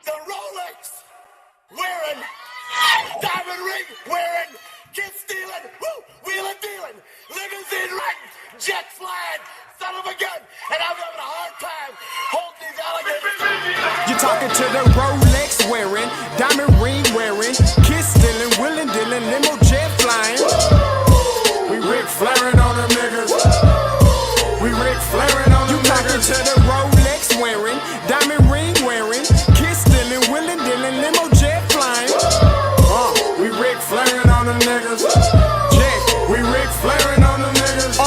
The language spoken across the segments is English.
The Rolex wearing, diamond ring wearing, kid stealing, wheeling dealing, limousine riding, jet flying, son of a gun, and I'm having a hard time holding these alligators. You're talking to the Rolex wearing, diamond ring wearing, kid stealing, wheeling dealing, limo jet flying. We Ric Flairing on them niggas. We Ric Flairing on them niggas. You talking to the Rolex wearing, diamond ring wearing, kid stealing, wheeling dealing, limo jet flying. We Ric Flairing on them niggas. Check, we Ric Flairing on them niggas.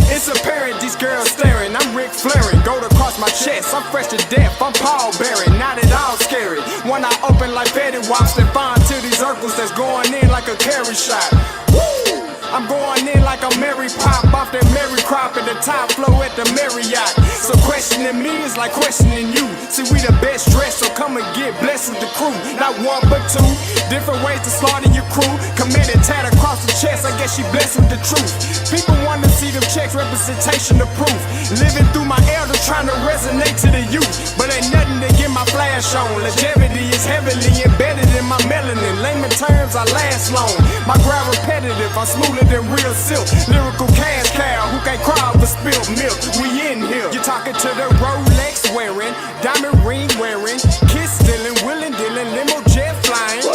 It's apparent these girls staring. I'm Ric Flairing, gold across my chest. I'm fresh to death, I'm Paul Bearing, not at all scary. When I open like Betty Wops and find to these circles that's going in like a carry shot. Woo! I'm going in like a Mary Pop off that Mary Crop at the top flow at the Marriott. So questioning me is like questioning you. See, we the best dressed, so come and get blessed with the crew. Not one but two, different ways to slaughter your crew. Committed tat across the chest, I guess she blessed with the truth. People want to see them checks, representation of proof. Living through my elders trying to resonate to the youth. But ain't nothing to get my flash on. Longevity is heavily embedded in my melanin. Layman terms, I last long. My grind repetitive, I'm smoother than real silk. Lyrical cash cow who can't cry over spilled milk. We in here. You're talking to the Rolex wearing, diamond ring wearing, kiss stealing, wheeling dealing, limo jet flying.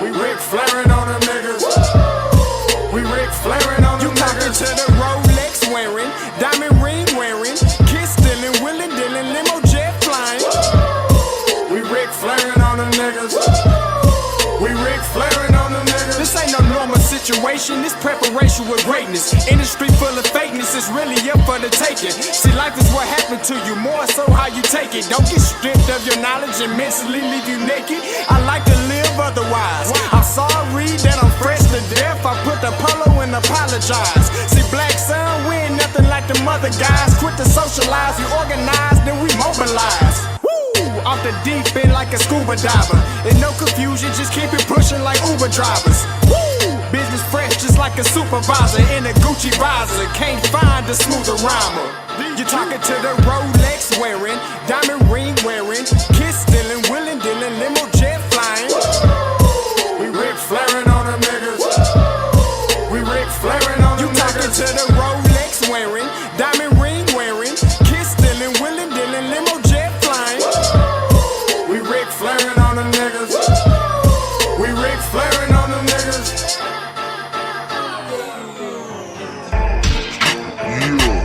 We Ric Flairing on them niggas. We Ric Flairing on them niggas. You talking to the Rolex wearing, diamond ring wearing, kiss stealing, wheeling dealing, limo jet flying. We Ric Flairing on them niggas. We Ric Flairing on them niggas. This ain't no normal situation, this preparation with greatness. Industry full of fakeness, it's really up for the taking. See, life is what happened to you, more so how you take it. Don't get stripped of your knowledge and mentally leave you naked. I like to live otherwise. I'm sorry that I'm fresh to death. I put the polo and apologize. See, black son, we ain't nothing like them other guys. Quit to socialize, we organize, then we mobilize. Off the deep end like a scuba diver. And no confusion, just keep it pushing like Uber drivers. Woo! Business fresh just like a supervisor in a Gucci visor. Can't find a smoother rhymer. You're talking to the Rolex wearing, diamond ring wearing, kiss stealing, wheeling dealing, limo jet flying. We Ric Flairing on them niggas. We Ric Flairing on them niggas. You talking to the Rolex wearing, diamond ring wearing, kiss stealing, wheeling dealing, limo jet flying. We Ric Flairing on them niggas. We Ric Flairing on them niggas. Yeah,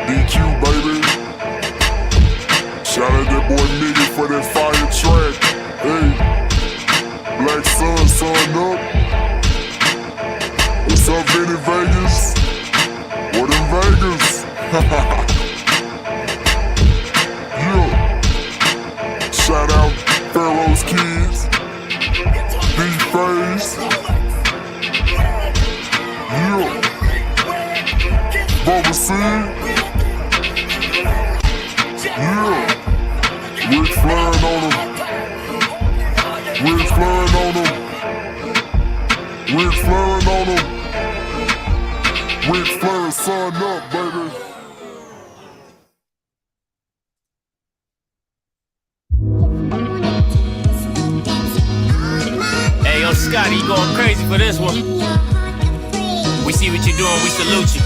DQ baby. Shout out that boy Nigga for that fire track. Hey, Black Sun, sun up. What's up, Vinny Vegas? What in Vegas? Yeah. Shout out Pharaoh's Kids, D-Phase, yeah, Bubba C, yeah, Ric Flairing on them, Ric Flairing on them, Ric Flairing on them, Ric Flairing, son up, baby. Scotty, you going crazy for this one. We see what you're doing, we salute you.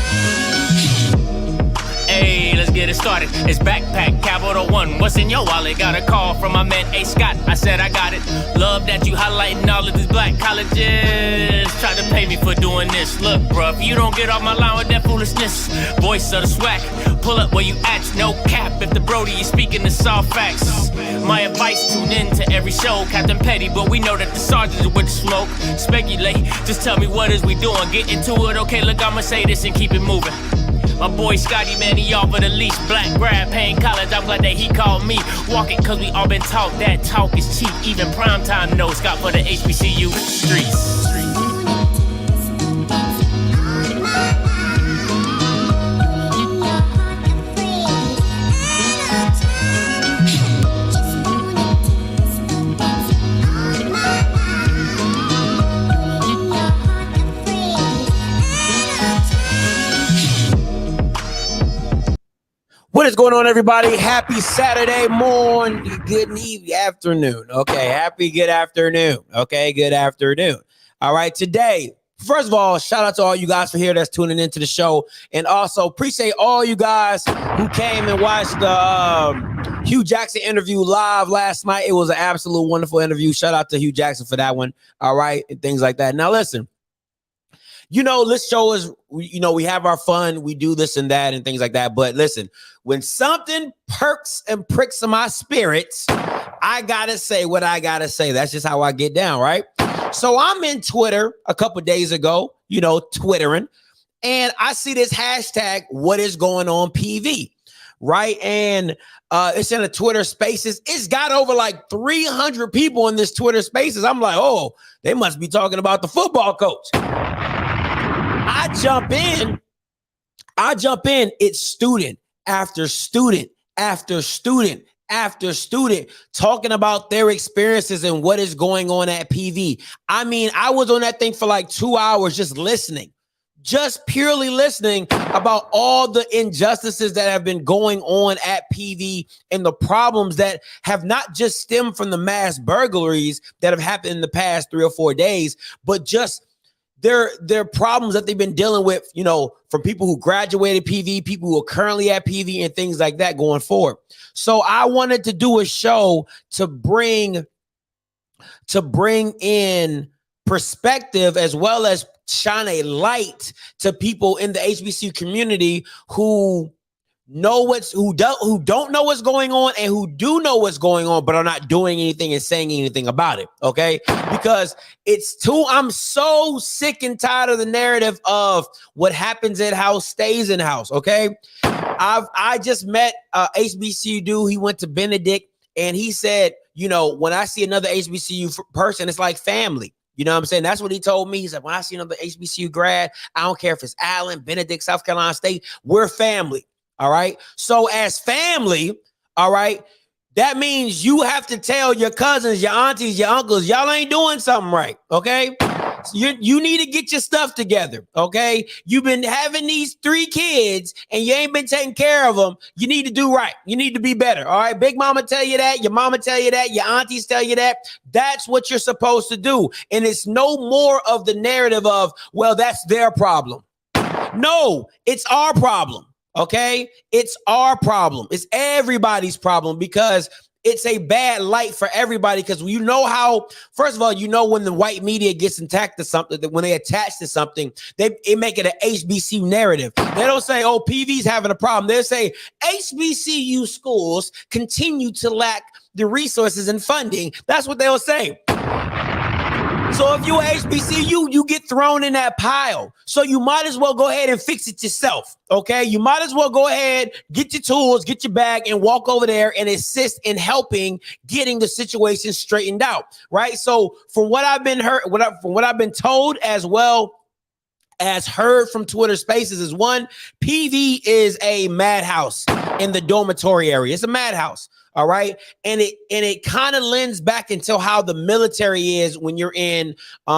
Hey, let's get it started. It's Backpack Capital One. What's in your wallet? Got a call from my man A. Scott. I said I got it. Love that you highlighting all of these black colleges. Try to pay me for doing this. Look, bruh, if you don't get off my line with that foolishness, voice of the swag, pull up where you at, no cap. If the Brody is speaking the soft facts, my advice, tune in to every show. Captain Petty, but we know that the sergeants are with the smoke. Speculate, just tell me what is we doing. Get into it, okay, look, I'ma say this and keep it moving. My boy Scotty, man, he offered a lease. Black grad, paying college, I'm glad that he called me. Walk it, cause we all been taught that talk is cheap. Even primetime knows Scott for the HBCU streets. What is going on, everybody? Happy Saturday morning, good afternoon. Okay, happy good afternoon. Okay, good afternoon. All right, today, first of all, shout out to all you guys for here that's tuning into the show, and also appreciate all you guys who came and watched the Hugh Jackson interview live last night. It was an absolute wonderful interview. Shout out to Hugh Jackson for that one. All right, and things like that. Now, listen. You know, this show is, we have our fun. We do this and that and things like that. But listen, when something perks and pricks in my spirits, I got to say what I got to say. That's just how I get down, right? So I'm in Twitter a couple days ago, Twittering, and I see this hashtag, what is going on PV, right? And it's in the Twitter spaces. It's got over like 300 people in this Twitter spaces. I'm like, oh, they must be talking about the football coach. I jump in, it's student after student after student after student talking about their experiences and what is going on at PV. I mean, I was on that thing for like 2 hours just listening, just purely listening about all the injustices that have been going on at PV and the problems that have not just stemmed from the mass burglaries that have happened in the past 3 or 4 days, but just their problems that they've been dealing with, from people who graduated PV, people who are currently at PV, and things like that going forward. So I wanted to do a show to bring in perspective as well as shine a light to people in the HBCU community who don't know what's going on and who do know what's going on but are not doing anything and saying anything about it. Okay, because I'm so sick and tired of the narrative of what happens in house stays in house. Okay, I just met a HBCU dude. He went to Benedict, and he said, when I see another HBCU person, it's like family. You know what I'm saying? That's what he told me. He said, when I see another HBCU grad, I don't care if it's Allen, Benedict, South Carolina State, we're family. All right. So as family, all right, that means you have to tell your cousins, your aunties, your uncles, y'all ain't doing something right. Okay. You need to get your stuff together. Okay. You've been having these 3 kids and you ain't been taking care of them. You need to do right. You need to be better. All right. Big mama tell you that. Your mama tell you that. Your aunties tell you that. That's what you're supposed to do. And it's no more of the narrative of, well, that's their problem. No, it's our problem. Okay, it's our problem. It's everybody's problem because it's a bad light for everybody. Because first of all, when the white media gets attacked to something, that when they attach to something, they make it an HBCU narrative. They don't say, oh, PV's having a problem. They say HBCU schools continue to lack the resources and funding. That's what they'll say. So if you're HBCU, you get thrown in that pile. So you might as well go ahead and fix it yourself, okay? You might as well go ahead, get your tools, get your bag, and walk over there and assist in helping getting the situation straightened out, right? So from what I've been told, as well as heard from Twitter Spaces, is one, PV is a madhouse in the dormitory area. It's a madhouse. All right. And it kind of lends back into how the military is when you're in, we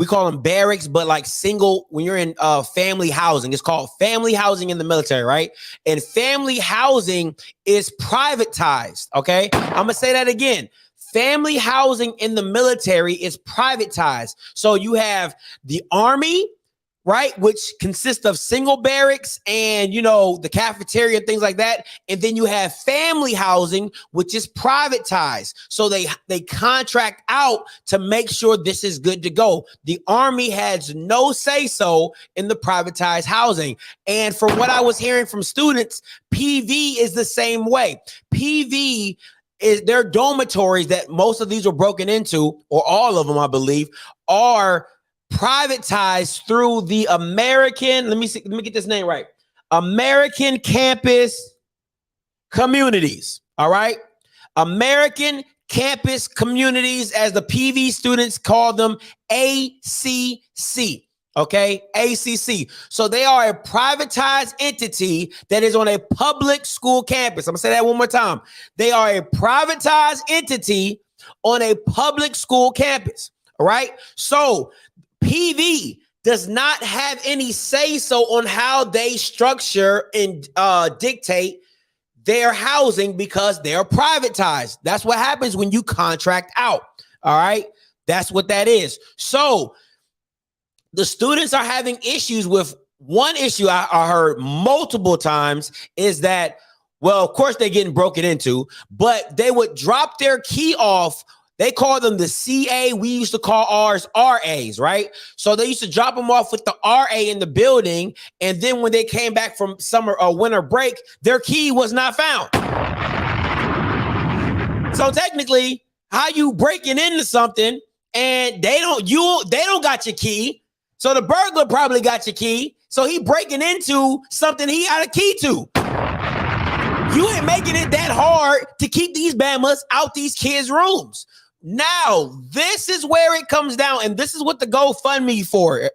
call them barracks, but like when you're in family housing. It's called family housing in the military, right? And family housing is privatized. Okay. I'm going to say that again. Family housing in the military is privatized. So you have the Army, right, which consists of single barracks and, the cafeteria and things like that. And then you have family housing, which is privatized. So they contract out to make sure this is good to go. The Army has no say-so in the privatized housing. And from what I was hearing from students, PV is the same way. PV is their dormitories that most of these were broken into, or all of them, I believe, are privatized through the American, let me get this name right, American Campus Communities. All right. American Campus Communities, as the PV students call them, ACC. Okay, ACC. So they are a privatized entity that is on a public school campus. I'm gonna say that one more time. They are a privatized entity on a public school campus. All right. So PV does not have any say so on how they structure and dictate their housing because they're privatized. That's what happens when you contract out. All right. That's what that is. So the students are having issues with one issue I heard multiple times is that, well, of course they're getting broken into, but they would drop their key off. They call them the CA. We used to call ours RAs, right? So they used to drop them off with the RA in the building. And then when they came back from summer or winter break, their key was not found. So technically, how you breaking into something and they don't got your key. So the burglar probably got your key. So he breaking into something he had a key to. You ain't making it that hard to keep these Bamas out these kids' rooms. Now, this is where it comes down, and this is what the GoFundMe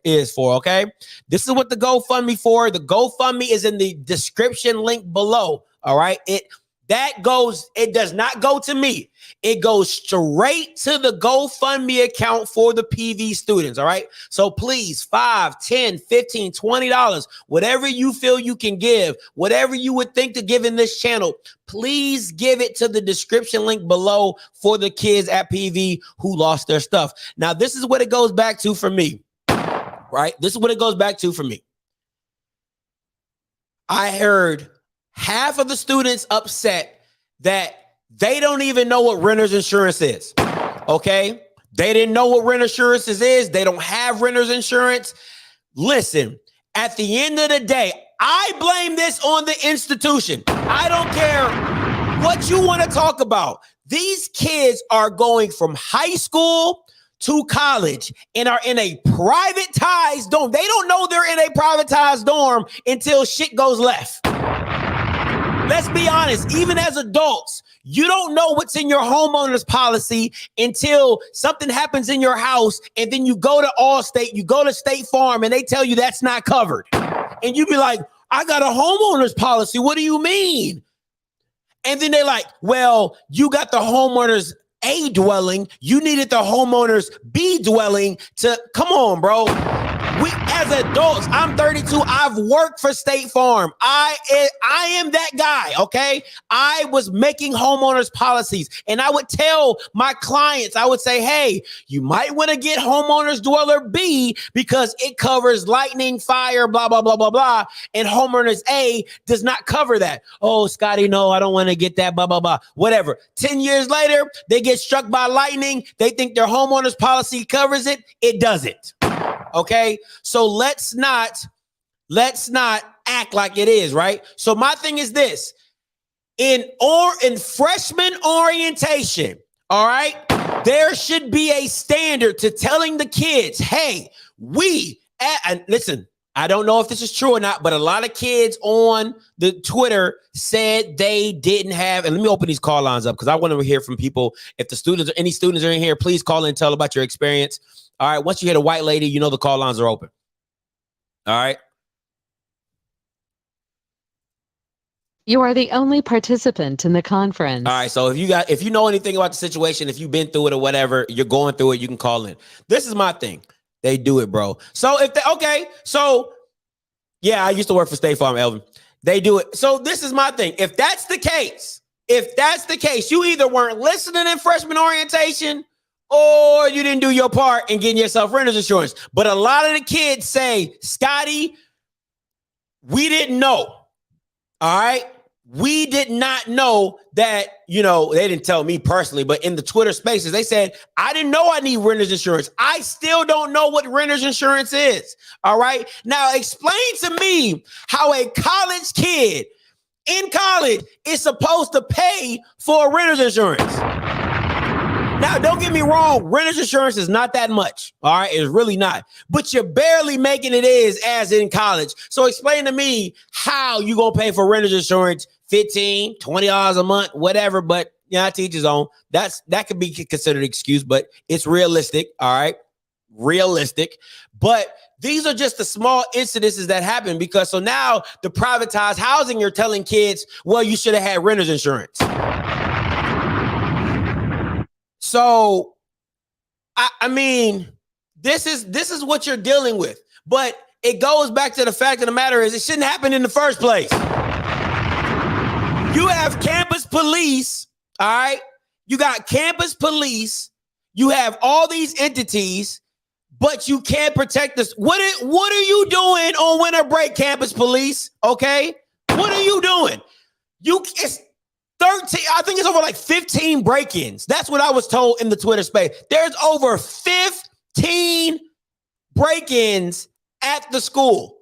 is for, okay? This is what the GoFundMe for. The GoFundMe is in the description link below, all right? It does not go to me. It goes straight to the GoFundMe account for the PV students, all right? So please, $5, $10, $15, $20, whatever you feel you can give, whatever you would think to give in this channel, please give it to the description link below for the kids at PV who lost their stuff. Now, this is what it goes back to for me, right? This is what it goes back to for me. I heard half of the students upset that they don't even know what renter's insurance is, okay? They didn't know what renter's insurance is. They don't have renter's insurance. Listen, at the end of the day, I blame this on the institution. I don't care what you want to talk about. These kids are going from high school to college and are in a privatized dorm. They don't know they're in a privatized dorm until shit goes left. Let's be honest, even as adults, you don't know what's in your homeowner's policy until something happens in your house, and then you go to Allstate, you go to State Farm, and they tell you that's not covered. And you be like, I got a homeowner's policy. What do you mean? And then they're like, well, you got the homeowner's A dwelling. You needed the homeowner's B dwelling to, come on, bro. We, as adults, I'm 32. I've worked for State Farm. I am that guy, okay? I was making homeowners policies, and I would tell my clients, I would say, hey, you might want to get homeowners dweller B because it covers lightning, fire, blah, blah, blah, blah, blah, and homeowners A does not cover that. Oh, Scotty, no, I don't want to get that, blah, blah, blah, whatever. 10 years later, they get struck by lightning. They think their homeowners policy covers it. It doesn't. Okay, so let's not act like it is, right? So my thing is this: in freshman orientation, all right, there should be a standard to telling the kids, hey, and listen, I don't know if this is true or not, but a lot of kids on the Twitter said they didn't have, and let me open these call lines up because I want to hear from people. If the students or any students are in here, please call in and tell about your experience. All right, once you hit a white lady, you know the call lines are open. All right. You are the only participant in the conference. All right, so if you know anything about the situation, if you've been through it or whatever, you're going through it, you can call in. This is my thing. They do it, bro. So yeah, I used to work for State Farm, Elvin. They do it. So this is my thing. If that's the case, you either weren't listening in freshman orientation or you didn't do your part in getting yourself renter's insurance. But a lot of the kids say, Scotty, we didn't know. All right. We did not know that, they didn't tell me personally, but in the Twitter spaces, they said, I didn't know I need renter's insurance. I still don't know what renter's insurance is. All right. Now explain to me how a college kid in college is supposed to pay for renter's insurance. Now, don't get me wrong. Renter's insurance is not that much. All right. It's really not. But you're barely making it as in college. So explain to me how you going to pay for renter's insurance, $15, $20 a month, whatever. But I teach his own. That could be considered an excuse, but it's realistic. All right. Realistic. But these are just the small incidences that happen because so now the privatized housing, you're telling kids, well, you should have had renter's insurance. So, I mean, this is what you're dealing with. But it goes back to the fact of the matter is it shouldn't happen in the first place. You have campus police, all right? You got campus police. You have all these entities, but you can't protect us. What are you doing on winter break, campus police? Okay? What are you doing? It's 13, I think it's over like 15 break-ins. That's what I was told in the Twitter space. There's over 15 break-ins at the school.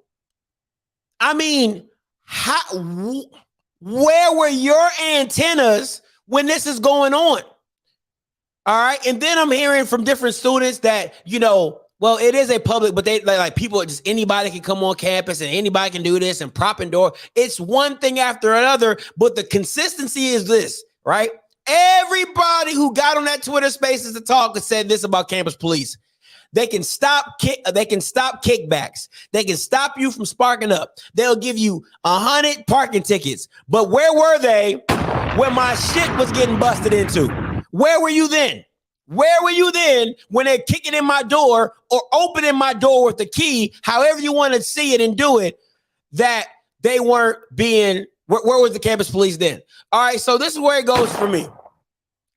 I mean, where were your antennas when this is going on? All right. And then I'm hearing from different students that, well, it is a public, but they like people, just anybody can come on campus and anybody can do this and prop and door. It's one thing after another, but the consistency is this, right? Everybody who got on that Twitter Spaces to talk and said this about campus police. They can stop kickbacks. They can stop you from sparking up. They'll give you 100 parking tickets. But where were they when my shit was getting busted into? Where were you then? Where were you then when they're kicking in my door or opening my door with the key, however you want to see it and do it, that they weren't being, where was the campus police then? All right, so this is where it goes for me,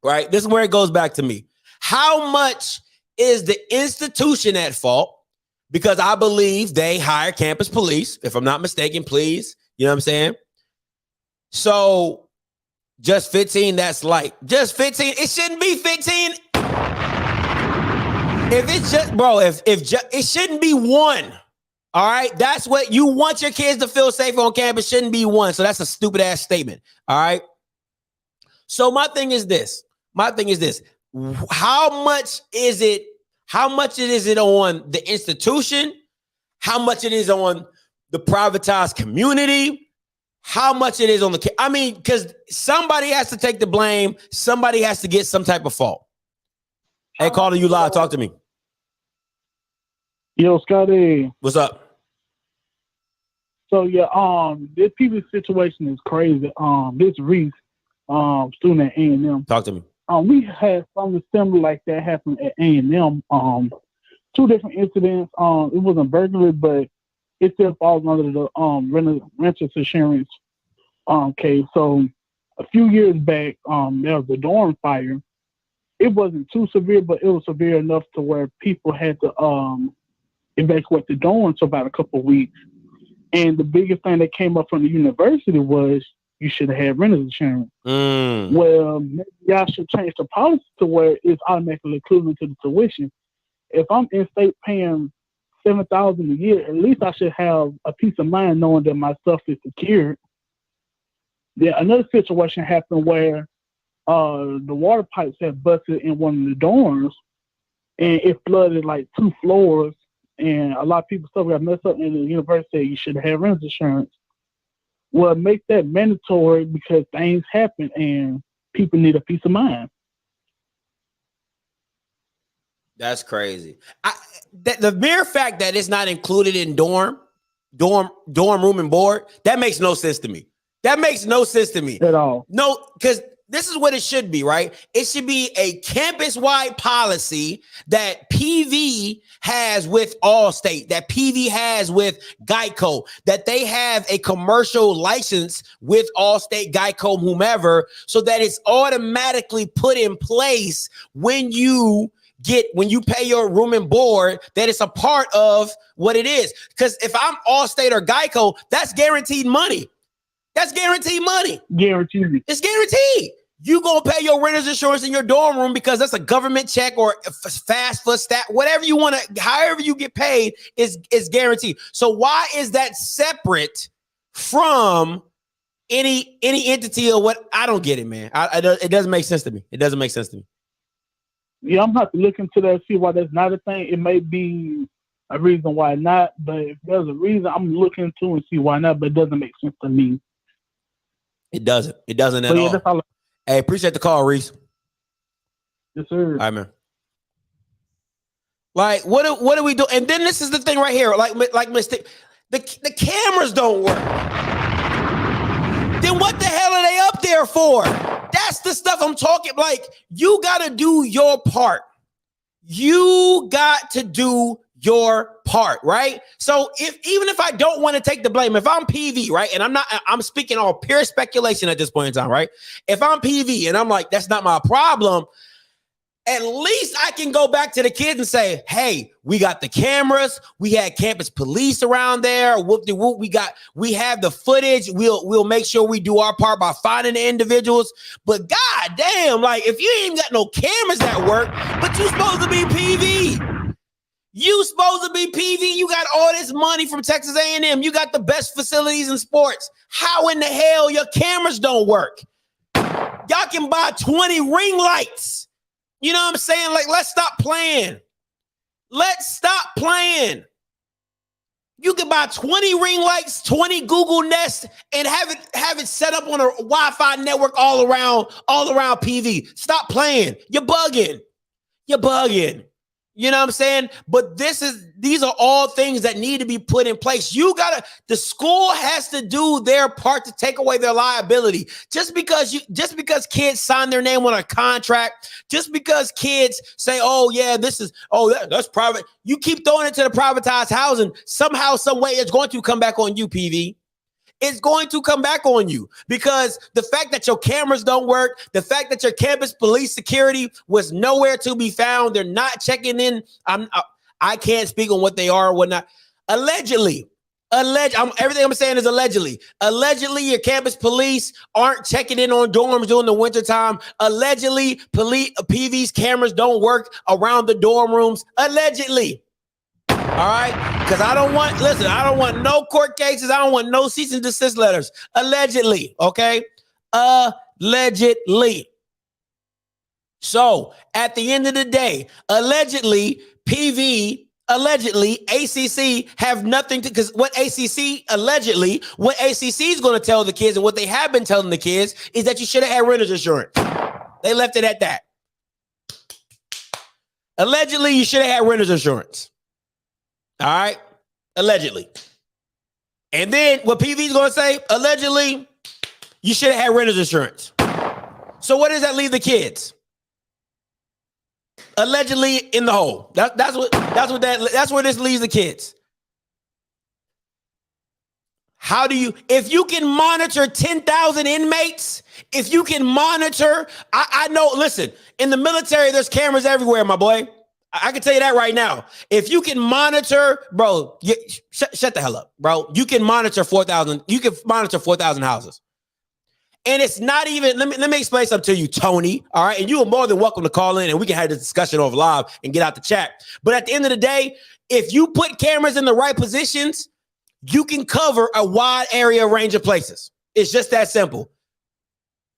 right? This is where it goes back to me. How much is the institution at fault? Because I believe they hire campus police, if I'm not mistaken, please. You know what I'm saying? So just 15, that's light. Just 15, it shouldn't be 15. If it's just, bro, it shouldn't be one. All right. That's what you want your kids to feel safe on campus. Shouldn't be one. So that's a stupid ass statement. All right. So my thing is this. How much is it on the institution? How much it is on the privatized community? How much it is on because somebody has to take the blame. Somebody has to get some type of fault. Hey, caller, you live. Talk to me. Yo, Scotty. What's up? So yeah, this PV situation is crazy. This Reese, student at A&M. Talk to me. We had something similar like that happen at A&M. Two different incidents. It wasn't burglary, but it still falls under the renters insurance case. So a few years back, there was a dorm fire. It wasn't too severe, but it was severe enough to where people had to evacuate the dorms for about a couple of weeks. And the biggest thing that came up from the university was you should have had renter's insurance. Well, maybe y'all should change the policy to where it's automatically included to the tuition. If I'm in state paying $7,000 a year, at least I should have a peace of mind knowing that my stuff is secured. Then another situation happened where the water pipes had busted in one of the dorms, and it flooded like 2 floors, and a lot of people's stuff got messed up. And the university said you should have renter's insurance. Well, make that mandatory because things happen, and people need a peace of mind. That's crazy. The mere fact that it's not included in dorm room and board, that makes no sense to me. That makes no sense to me At all. No, because this is what it should be, right? It should be a campus-wide policy that PV has with Allstate, that PV has with Geico, that they have a commercial license with Allstate, Geico, whomever, so that it's automatically put in place when you pay your room and board, that it's a part of what it is. Because if I'm Allstate or Geico, that's guaranteed money. That's guaranteed money. Guaranteed. It's guaranteed. You gonna pay your renter's insurance in your dorm room because that's a government check or fast food stat, whatever you want to, however you get paid is guaranteed. So why is that separate from any entity or what? I don't get it, man. It doesn't make sense to me. It doesn't make sense to me. Yeah, I'm going to have to look into that, see why that's not a thing. It may be a reason why not, but if there's a reason, I'm looking into and see why not, but it doesn't make sense to me. It doesn't. It doesn't at all. That's all. Hey, appreciate the call, Reese. Yes, sir. All right, man. Like, what do we do? And then this is the thing right here. Like mistake. The cameras don't work. Then what the hell are they up there for? That's the stuff I'm talking. Like, you got to do your part. You got to do your part, right? So even if I don't want to take the blame, if I'm PV, right, and I'm speaking all pure speculation at this point in time, right? If I'm PV and I'm like, that's not my problem, at least I can go back to the kids and say, hey, we got the cameras, we had campus police around there, whoop-de-whoop, we have the footage, we'll make sure we do our part by finding the individuals. But god damn, like if you ain't got no cameras that work, but you supposed to be PV. You supposed to be PV, you got all this money from Texas A&M, you got the best facilities in sports. How in the hell your cameras don't work? Y'all can buy 20 ring lights. You know what I'm saying? Like, let's stop playing. Let's stop playing. You can buy 20 ring lights, 20 Google Nest, and have it set up on a Wi-Fi network all around PV. Stop playing. You're bugging. You're bugging. You know what I'm saying? But these are all things that need to be put in place. The school has to do their part to take away their liability. Just because kids sign their name on a contract, just because kids say, oh yeah, that's private. You keep throwing it to the privatized housing, somehow, some way it's going to come back on you, PV. It's going to come back on you because the fact that your cameras don't work, the fact that your campus police security was nowhere to be found, they're not checking in. I can't speak on what they are or whatnot. Allegedly, everything I'm saying is allegedly. Allegedly, your campus police aren't checking in on dorms during the wintertime. Allegedly, PV's cameras don't work around the dorm rooms. Allegedly. All right, because I don't want no court cases. I don't want no cease and desist letters. Allegedly, okay? Allegedly. So at the end of the day, allegedly, PV, allegedly, ACC have nothing to, because what ACC is going to tell the kids and what they have been telling the kids is that you should have had renter's insurance. They left it at that. Allegedly, you should have had renter's insurance. All right, allegedly. And then what PV is going to say, allegedly, you should have had renter's insurance. So what does that leave the kids? Allegedly in the hole. That's where this leaves the kids. How do you, if you can monitor 10,000 inmates, if you can monitor, I know, listen, in the military, there's cameras everywhere, my boy. I can tell you that right now. If you can monitor, bro, shut the hell up, bro. You can monitor 4,000. You can monitor 4,000 houses. And it's not even, let me explain something to you, Tony. All right. And you are more than welcome to call in and we can have this discussion over live and get out the chat. But at the end of the day, if you put cameras in the right positions, you can cover a wide area range of places. It's just that simple.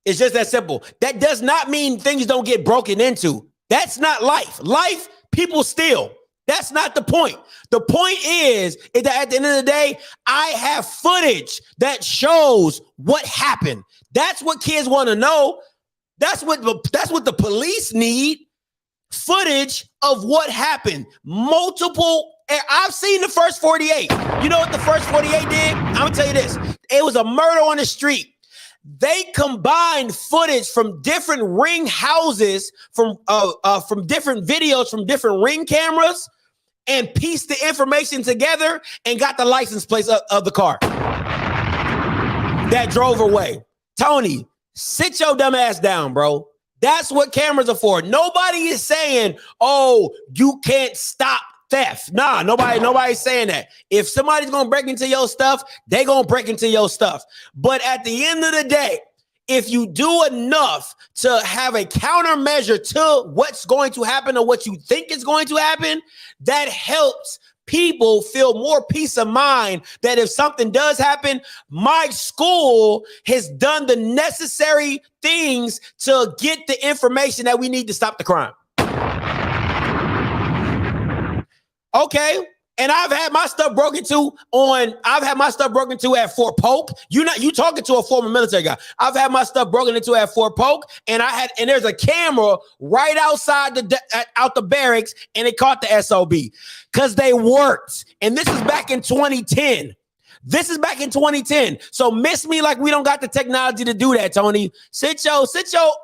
It's just that simple. That does not mean things don't get broken into. That's not life. Life, people steal. That's not the point. The point is that at the end of the day, I have footage that shows what happened. That's what kids want to know. That's what the police need. Footage of what happened. Multiple. I've seen the first 48. You know what the first 48 did? I'm gonna tell you this. It was a murder on the street. They combined footage from different ring houses, from different videos, from different ring cameras, and pieced the information together and got the license plate of the car that drove away. Tony, sit your dumb ass down, bro. That's what cameras are for. Nobody is saying, oh, you can't stop theft. Nah, nobody's saying that. If somebody's gonna break into your stuff, they gonna break into your stuff. But at the end of the day, if you do enough to have a countermeasure to what's going to happen or what you think is going to happen, that helps people feel more peace of mind that if something does happen, my school has done the necessary things to get the information that we need to stop the crime. Okay. And I've had my stuff broken into at Fort Polk. You talking to a former military guy. I've had my stuff broken into at Fort Polk, and there's a camera right outside out the barracks, and it caught the SOB because they worked. And this is back in 2010. So miss me like we don't got the technology to do that, Tony. Sit your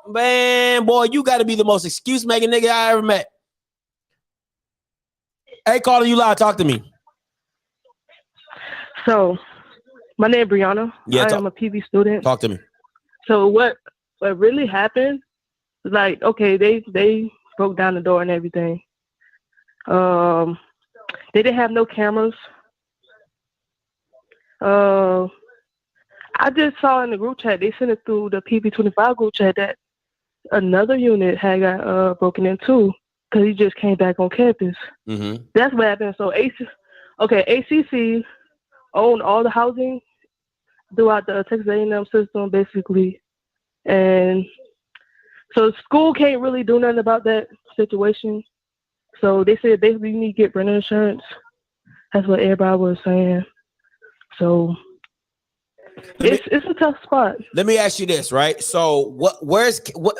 man, boy. You got to be the most excuse making nigga I ever met. Hey, calling you live. Talk to me. So, my name is Brianna. Yeah, I am a PV student. Talk to me. So what really happened? Like, okay, they broke down the door and everything. They didn't have no cameras. I just saw in the group chat, they sent it through the PV25 group chat that another unit had got broken into because he just came back on campus. Mm-hmm. That's what happened. So ACC owned all the housing throughout the Texas A&M system, basically. And so school can't really do nothing about that situation. So they said basically you need to get rent insurance. That's what everybody was saying. So it's a tough spot. Let me ask you this, right? So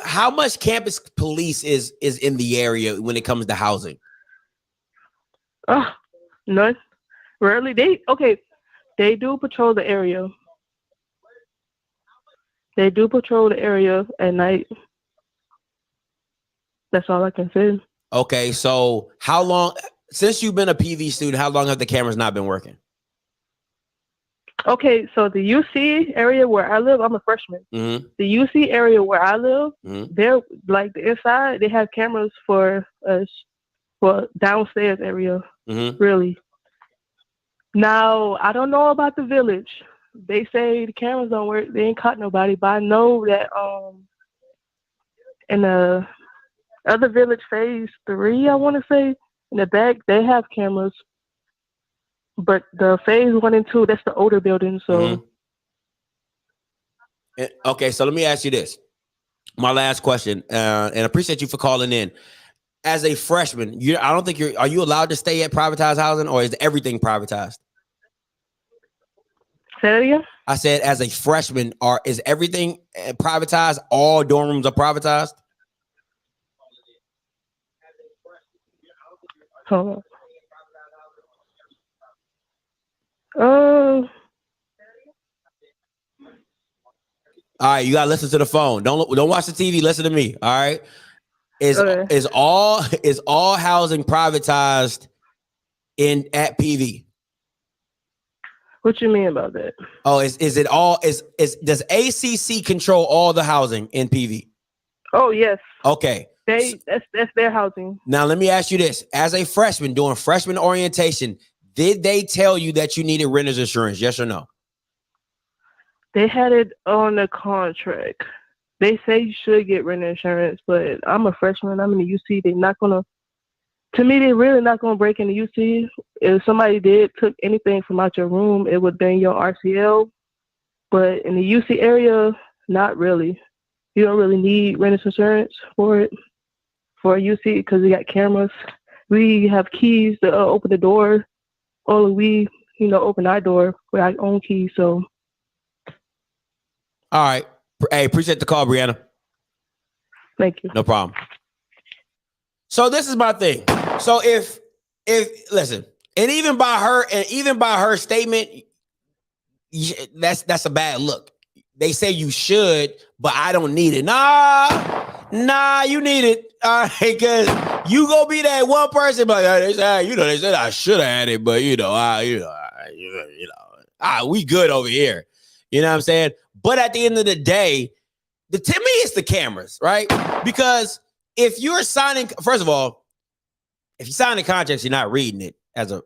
how much campus police is in the area when it comes to housing? None. Rarely. They do patrol the area. They do patrol the area at night. That's all I can say. Okay, so how long, since you've been a PV student, how long have the cameras not been working? Okay, so the UC area where I live, I'm a freshman. Mm-hmm. The UC area where I live, Mm-hmm. they're like the inside, they have cameras for us for downstairs area. Mm-hmm. Really. Now, I don't know about the village. They say the cameras don't work. They ain't caught nobody, but I know that in the other village, phase 3, I want to say, in the back, they have cameras. But the phase 1 and 2, that's the older building. So, Okay, so let me ask you this. My last question, and I appreciate you for calling in. As a freshman, I don't think are you allowed to stay at privatized housing, or is everything privatized? say that again? I said, as a freshman, is everything privatized? All dorm rooms are privatized? Hold on. All right, you gotta listen to the phone. Don't watch the TV. Listen to me. All right. Is all housing privatized at PV? What you mean about that? Oh, is it all does ACC control all the housing in PV? Oh yes. Okay. That's their housing. Now let me ask you this: as a freshman doing freshman orientation, did they tell you that you needed renter's insurance? Yes or no? They had it on the contract. They say you should get rent insurance, but I'm a freshman. I'm in the UC. They're not gonna. To me, they're really not gonna break in the UC. If somebody took anything from out your room, it would be your RCL. But in the UC area, not really. You don't really need rent insurance for it for a UC because we got cameras. We have keys to open the door. Only we, open our door with our own keys. So. All right. Hey, appreciate the call, Brianna. Thank you. No problem. So this is my thing. So if listen, and even by her statement, that's a bad look. They say you should, but I don't need it. Nah, you need it. All right, because you go be that one person, but they said I should have had it, but we good over here. You know what I'm saying? But at the end of the day, to me, it's the cameras, right? Because if you're signing, first of all, if you sign the contracts, you're not reading it and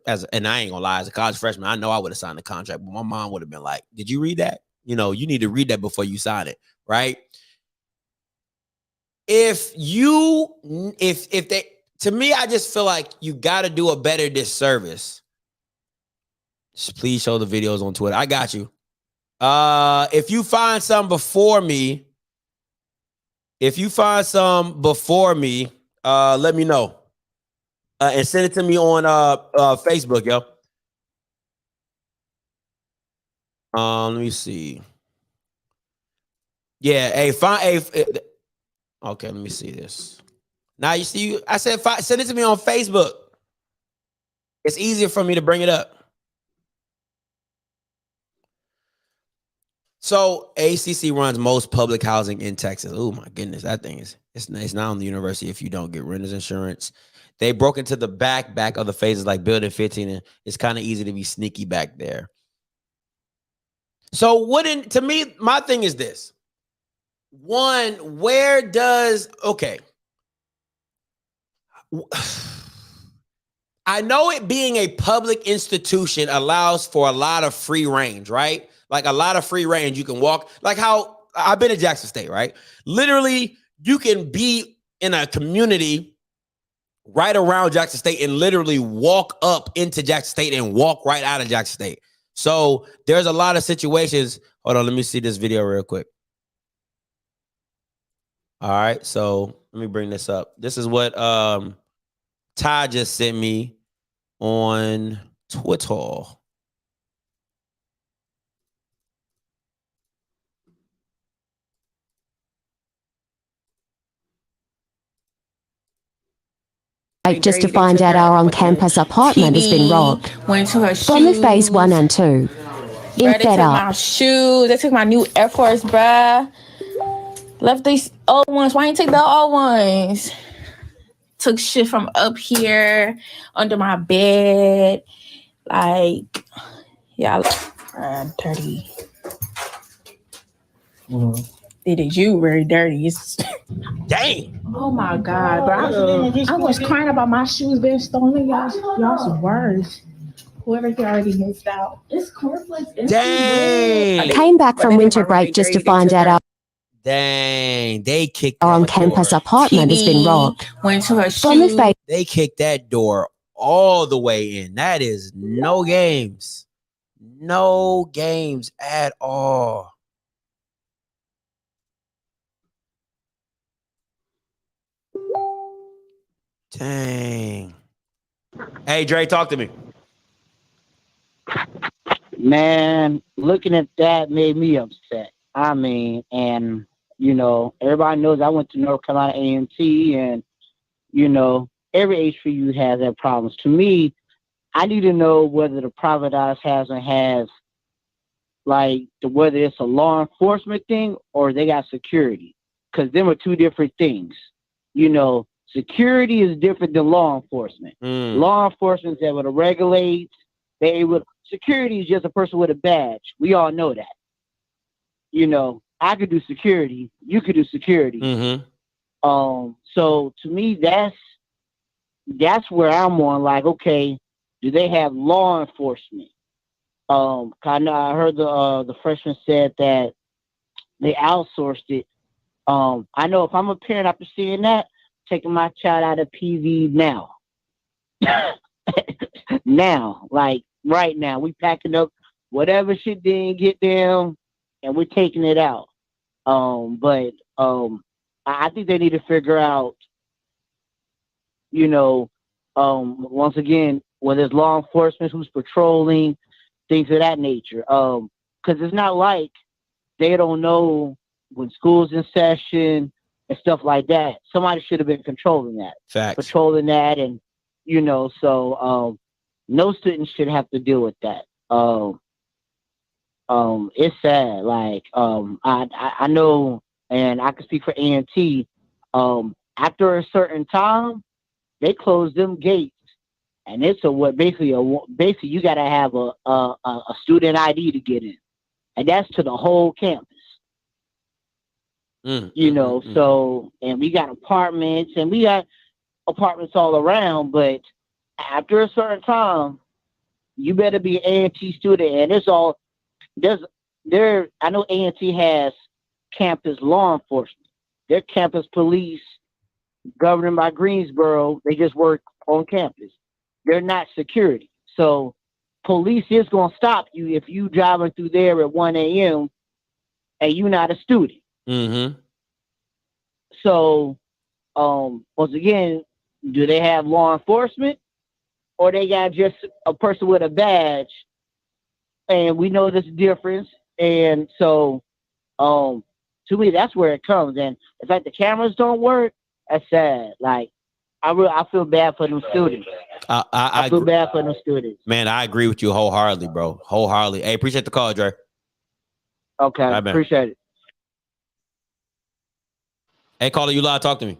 I ain't gonna lie, as a college freshman, I know I would have signed the contract, but my mom would have been like, "Did you read that? You need to read that before you sign it, right?" To me, I just feel like you got to do a better disservice. Just please show the videos on Twitter. I got you. If you find some before me, let me know. And send it to me on Facebook, yo. Let me see. Yeah, okay, let me see this. Now you see, I said send it to me on Facebook. It's easier for me to bring it up. So ACC runs most public housing in Texas. Oh my goodness, that thing is it's not on the university if you don't get renter's insurance. They broke into the back of the phases like building 15, and it's kind of easy to be sneaky back there. So to me, my thing is this. One, where does I know it being a public institution allows for a lot of free range, right? Like a lot of free range. You can walk, like how I've been to Jackson State, right? Literally, you can be in a community right around Jackson State and literally walk up into Jackson State and walk right out of Jackson State. So there's a lot of situations. Hold on, let me see this video real quick. All right, so let me bring this up. This is what Ty just sent me on Twitter. Just to find out our on-campus apartment has been robbed. Went to her shoes. From the phase 1 and 2. They took my shoes. They took my new Air Force, bruh. Left these old ones. Why ain't take the old ones? Took shit from up here under my bed. Like, yeah, I'm dirty. It is you very dirty. It's dang. Oh my God, bro. I was crying about my shoes being stolen. Y'all's worse. Whoever here already moved out. It's cornflakes. Dang. I came back from winter break just to find out our they kicked our on-campus apartment has been robbed. Went to her From the phase. They kicked that door all the way in. That is no games. No games at all. Dang. Hey, Dre, talk to me. Man, looking at that made me upset. I mean, and, you know, everybody knows I went to North Carolina A&T, and, you know, every HBCU has their problems. To me, I need to know whether the privatized housing has, like, whether it's a law enforcement thing or they got security. Because them are two different things. You know, security is different than law enforcement. Law enforcement is able to regulate. Security is just a person with a badge. We all know that. You know, I could do security. You could do security. So to me, that's where I'm on. Like, okay, do they have law enforcement? I know I heard the freshman said that they outsourced it. I know if I'm a parent after seeing that, taking my child out of PV now. Now, like right now, we packing up whatever shit didn't get down, and we're taking it out. But I think they need to figure out, you know, once again, whether it's law enforcement who's patrolling, things of that nature. Because it's not like they don't know when school's in session and stuff like that. Somebody should have been controlling that. Facts. Patrolling that, and, you know, so no students should have to deal with that. It's sad. Like, I know, and I can speak for A&T, after a certain time, they close them gates. And it's basically you got to have a student ID to get in. And that's to the whole campus. You know, so, and we got apartments all around, but after a certain time, you better be an A&T student. And I know A&T has campus law enforcement. Their campus police, governed by Greensboro, they just work on campus. They're not security. So police is going to stop you if you driving through there at 1 a.m. and you're not a student. So, once again, do they have law enforcement, or they got just a person with a badge? And we know this difference. And so, to me, that's where it comes. And it's like the cameras don't work. That's sad. Like, I feel bad for them students. I feel bad for them students. Man, I agree with you wholeheartedly, bro. Wholeheartedly. Hey, appreciate the call, Dre. Okay, All right, man. appreciate it. Hey, caller, you live? Talk to me.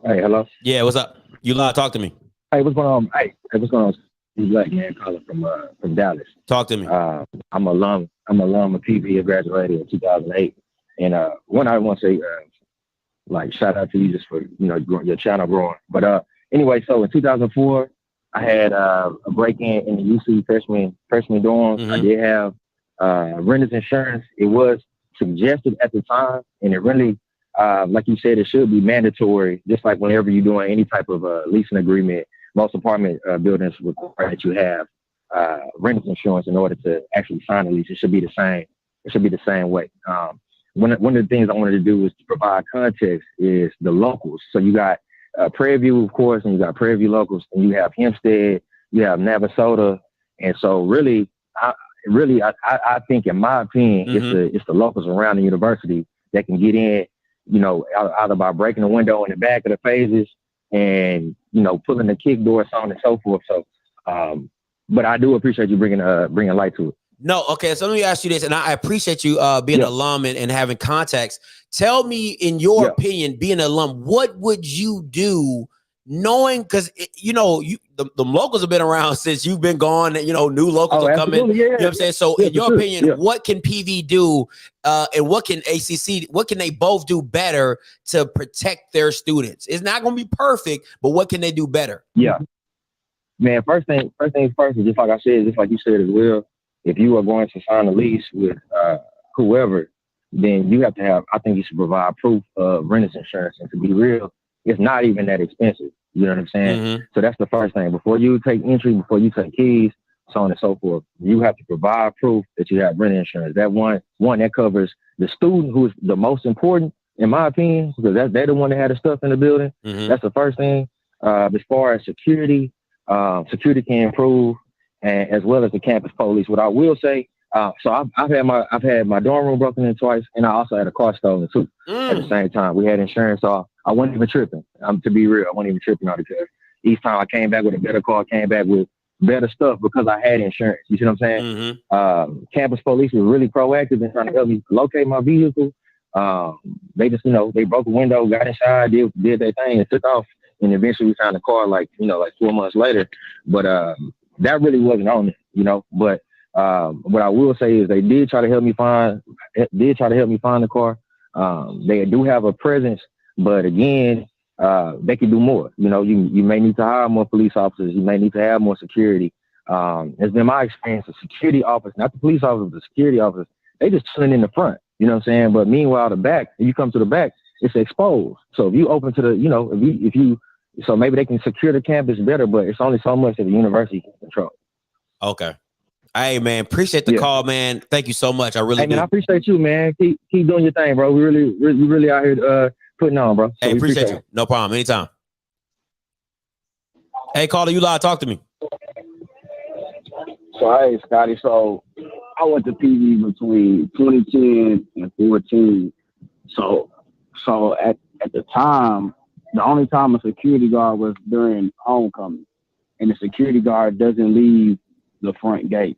Hey, hello. Yeah, what's up? You live? Talk to me. Hey, what's going on? Hey, what's going on? Steve Black, man, calling from Dallas. Talk to me. I'm alum of PV. I graduated in 2008, and one I want to say, like, shout out to you just for your channel growing. But anyway, so in 2004, I had a break-in the UC freshman dorm. Mm-hmm. I did have renter's insurance. It was suggested at the time, and it really, like you said, it should be mandatory. Just like whenever you're doing any type of leasing agreement, most apartment buildings require that you have renter's insurance in order to actually sign a lease. It should be the same. It should be the same way. One of the things I wanted to do was to provide context is the locals. So you got Prairie, of course, and you got Prairie locals, and you have Hempstead, you have Navasota, and so really, I think, in my opinion, Mm-hmm. it's the locals around the university that can get in, either by breaking the window in the back of the phases and pulling the kick door, so on and so forth. So, but I do appreciate you bringing light to it. No, okay. So let me ask you this, and I appreciate you being an alum and having context. Tell me, in your opinion, being an alum, what would you do, knowing, because the locals have been around since you've been gone. New locals are coming. Yeah. You know what I'm saying? So, in your opinion, what can PV do, and what can ACC? What can they both do better to protect their students? It's not going to be perfect, but what can they do better? Yeah, man. First thing first, is just like I said, just like you said as well. If you are going to sign a lease with whoever, then you have to have, I think you should provide proof of renter's insurance. And to be real, it's not even that expensive. You know what I'm saying? Mm-hmm. So that's the first thing. Before you take entry, before you take keys, so on and so forth, you have to provide proof that you have renter insurance. That one that covers the student, who is the most important, in my opinion, because they're the one that had the stuff in the building. Mm-hmm. That's the first thing. As far as security, security can improve, and as well as the campus police. What I will say, so I've had my dorm room broken in twice, and I also had a car stolen too. At the same time, we had insurance, so I wasn't even tripping. To be real, I wasn't even tripping on it, because each time I came back with a better car, came back with better stuff because I had insurance. You see what I'm saying? Mm-hmm. Campus police was really proactive in trying to help me locate my vehicle. They just, they broke a window, got inside, did their thing, and took off. And eventually we found the car like 4 months later. But that really wasn't on it, But what I will say is they did try to help me find the car. They do have a presence, but again, they can do more. You may need to hire more police officers. You may need to have more security. It's been my experience, the security office, not the police officers, the security officers, they just chilling in the front. You know what I'm saying? But meanwhile, the back, if you come to the back, it's exposed. So if you open to the, so maybe they can secure the campus better, but it's only so much that the university can control. Okay. Hey, man, appreciate the call, man. Thank you so much. I really do. Man, I appreciate you, man. Keep doing your thing, bro. We really out here putting on, bro. So hey, appreciate you. No problem. Anytime. Hey, caller, you live. Talk to me. So, hey, Scotty. So, I went to PV between 2010 and 14. So at the time, the only time a security guard was during homecoming, and the security guard doesn't leave the front gate.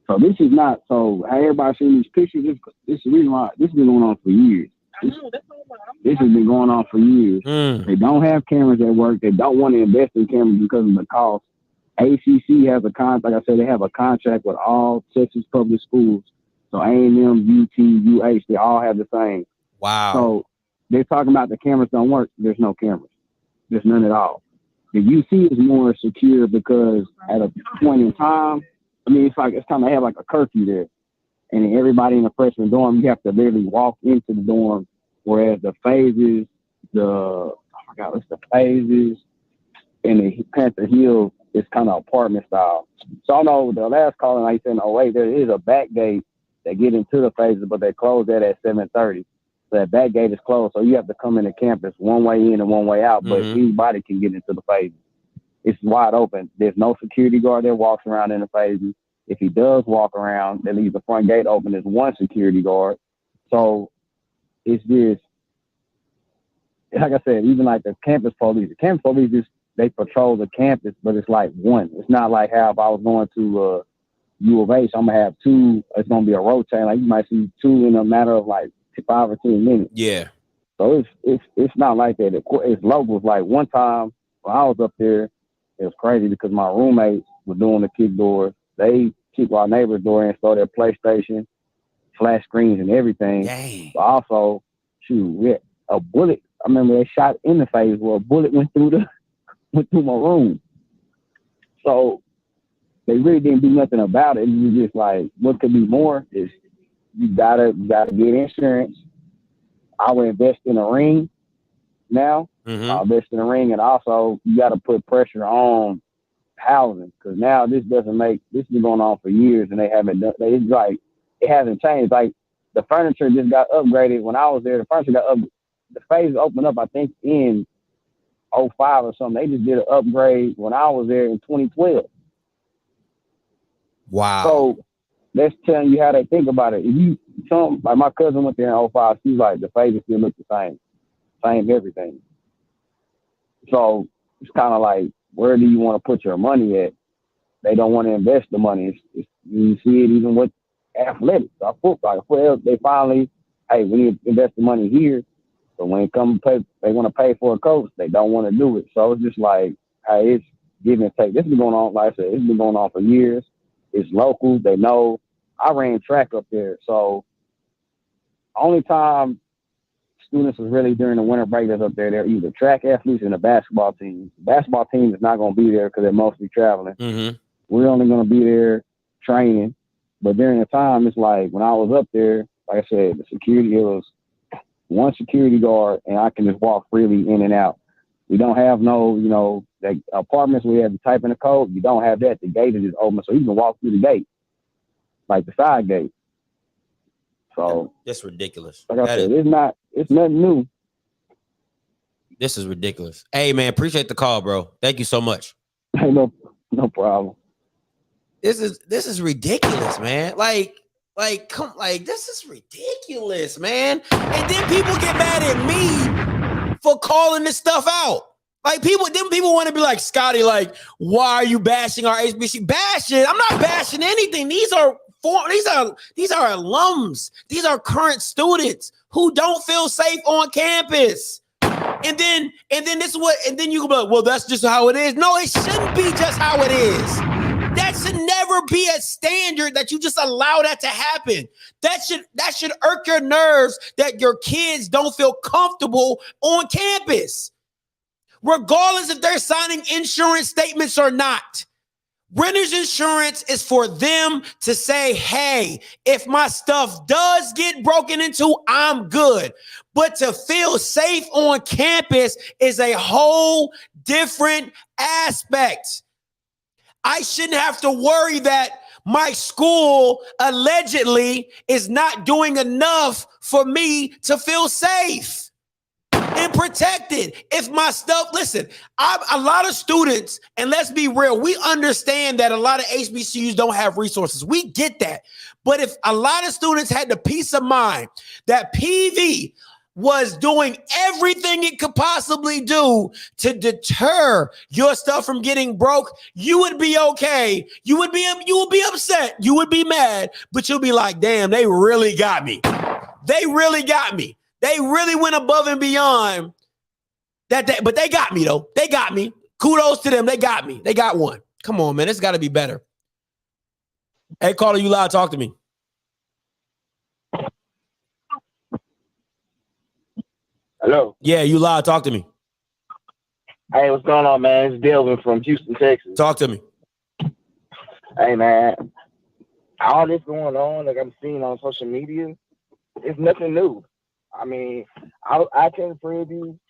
So this is not, so how everybody seen these pictures, this is the reason why this has been going on for years. This has been going on for years. They don't have cameras at work. They don't want to invest in cameras because of the cost. ACC has a contract, like I said, they have a contract with all Texas public schools. So A&M, UT, UH, they all have the same. Wow. So they're talking about the cameras don't work. There's no cameras. There's none at all. The UC is more secure because at a point in time, I mean, it's kind of have like a curfew there. And then everybody in the freshman dorm, you have to literally walk into the dorm. Whereas the phases, the phases and the Panther Hill is kind of apartment style. So I know the last call, like I said, there is a back gate that get into the phases, but they close that at 7:30. So that back gate is closed. So you have to come into campus one way in and one way out, but anybody can get into the phases. It's wide open. There's no security guard that walks around in the phases. If he does walk around, they leave the front gate open. There's one security guard. So it's just, like I said, even like the campus police just, they patrol the campus, but it's like one. It's not like how if I was going to U of H, I'm gonna have 2. It's gonna be a rotate. Like you might see 2 in a matter of like 5 or 10 minutes. Yeah. So it's not like that. It's locals. Like one time when I was up there, it was crazy because my roommates were doing the kick doors. They kicked our neighbor's door and stole their PlayStation, flash screens, and everything. Dang. But also, we had a bullet. I remember they shot in the face where a bullet went through my room. So they really didn't do nothing about it. It was just like, what could be more is you gotta get insurance. I would invest in a ring now. I'll invest in a ring, and also you got to put pressure on housing because now this has been going on for years, and they haven't done. It's like it hasn't changed. Like the furniture just got upgraded when I was there. The furniture got the phase opened up, I think, in 05 or something. They just did an upgrade when I was there in 2012. Wow. So that's telling you how they think about it. If like my cousin went there in 05, she's like, the phases still look the same everything. So it's kind of like, where do you want to put your money at? They don't want to invest the money. You see it even with athletics, our football. They finally, hey, we need to invest the money here. But when it comes to pay, they want to pay for a coach, they don't want to do it. So it's just like, hey, it's give and take. This has been going on, like I said, it's been going on for years. It's local. They know. I ran track up there. So only time students was really during the winter break that's up there, they're either track athletes and the basketball team. The basketball team is not going to be there because they're mostly traveling. We're only going to be there training. But during the time, it's like when I was up there, like I said, the security, it was one security guard and I can just walk freely in and out. We don't have no, like apartments where you have to type in a code. You don't have that. The gate is just open, so you can walk through the gate, like the side gate. So that's ridiculous. Like I said, it's nothing new. This is ridiculous. Hey man, appreciate the call, bro. Thank you so much. Hey, no problem. This is ridiculous, man. Like this is ridiculous, man. And then people get mad at me for calling this stuff out. Like people want to be like, Scotty, like, why are you bashing our HBC? Bashing? I'm not bashing anything. These are alums. These are current students who don't feel safe on campus. And then this is what, and then you go like, well, that's just how it is. No, it shouldn't be just how it is. That should never be a standard that you just allow that to happen. That should irk your nerves that your kids don't feel comfortable on campus, regardless if they're signing insurance statements or not. Renter's insurance is for them to say, hey, if my stuff does get broken into, I'm good. But to feel safe on campus is a whole different aspect. I shouldn't have to worry that my school allegedly is not doing enough for me to feel safe and protected. If my stuff, listen, a lot of students, and let's be real, we understand that a lot of HBCUs don't have resources. We get that. But if a lot of students had the peace of mind that PV was doing everything it could possibly do to deter your stuff from getting broke, you would be okay. You would be upset. You would be mad, but you'll be like, damn, they really got me. They really got me. They really went above and beyond that. But they got me, though. They got me. Kudos to them. They got me. They got one. Come on, man. It's got to be better. Hey, caller, you loud. Talk to me. Hello. Yeah, you loud. Talk to me. Hey, what's going on, man? It's Delvin from Houston, Texas. Talk to me. Hey, man. All this going on, like I'm seeing on social media, it's nothing new. I mean, I attended Prairie in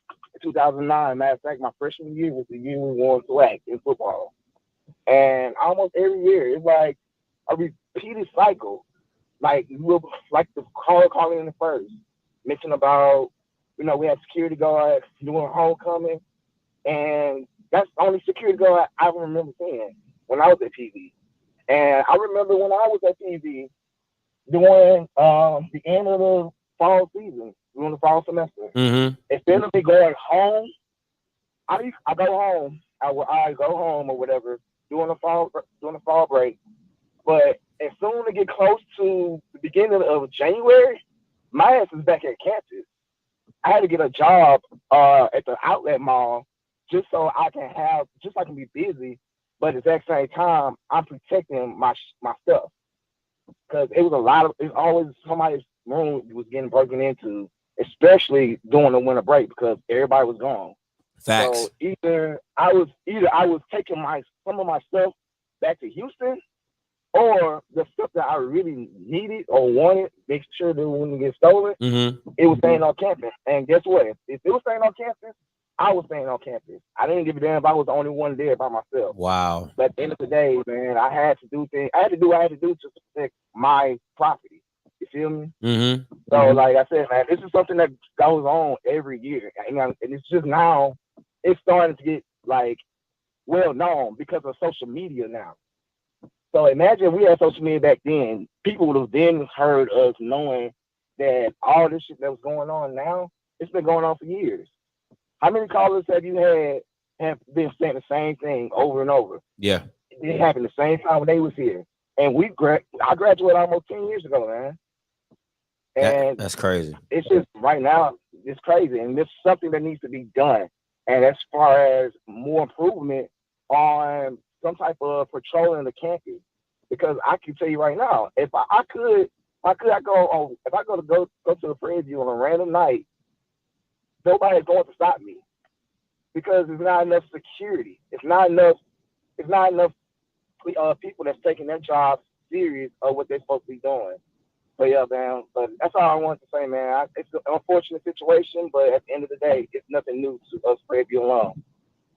2009. Matter of fact, my freshman year was the year we won SWAC in football. And almost every year, it's like a repeated cycle. Like the caller calling in the first, mention about, we had security guards doing homecoming, and that's the only security guard I remember seeing when I was at PV. And I remember when I was at PV during the end of the fall season, during the fall semester, instead of me going home, I go home. I go home or whatever during the fall break. But as soon as it get close to the beginning of January, my ass is back at campus. I had to get a job at the outlet mall just so I can be busy, but at the exact same time, I'm protecting my stuff. Because it's always somebody's room was getting broken into, especially during the winter break because everybody was gone. Facts. So either I was taking some of my stuff back to Houston, or the stuff that I really needed or wanted, make sure that it wouldn't get stolen, it was staying on campus. And guess what? If it was staying on campus, I was staying on campus. I didn't give a damn if I was the only one there by myself. Wow. But at the end of the day, man, I had to do things. I had to do what I had to do to protect my property. You feel me? So, like I said, man, this is something that goes on every year. And it's just now, it's starting to get, like, well known because of social media now. So imagine we had social media back then. People would have then heard us knowing that all this shit that was going on now, it's been going on for years. How many callers have you have been saying the same thing over and over? Yeah. It happened the same time when they was here. And I graduated almost 10 years ago, man. And that's crazy. It's just right now, it's crazy. And it's something that needs to be done. And as far as more improvement on some type of patrolling the campus, because I can tell you right now, if I go to the Prairie on a random night, nobody's going to stop me because there's not enough security. It's not enough people that's taking their job serious of what they're supposed to be doing. But yeah, man. But that's all I wanted to say, man. It's an unfortunate situation, but at the end of the day, it's nothing new to us Prairie alone.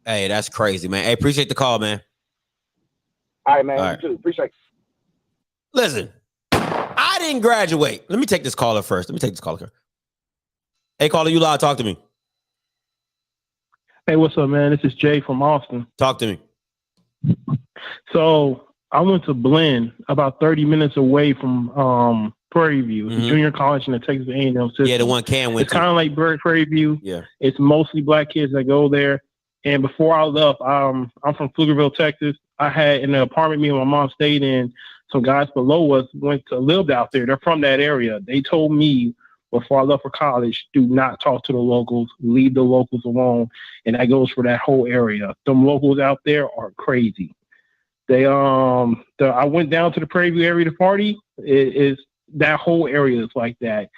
Hey, that's crazy, man. Hey, appreciate the call, man. All right, man. All right. You too. Appreciate it. Listen, I didn't graduate. Let me take this caller first. Hey, caller, you live. Talk to me. Hey, what's up, man? This is Jay from Austin. Talk to me. So I went to Blinn, about 30 minutes away from Prairie View, the junior college in the Texas A&M system. Yeah, the one Cam went to. It's kind of like Prairie View. Yeah. It's mostly black kids that go there. And before I left, I'm from Pflugerville, Texas. I had in the apartment me and my mom stayed in. Some guys below us lived out there. They're from that area. They told me before I left for college, do not talk to the locals. Leave the locals alone. And that goes for that whole area. Them locals out there are crazy. I went down to the Prairie View area to party. That whole area is like that.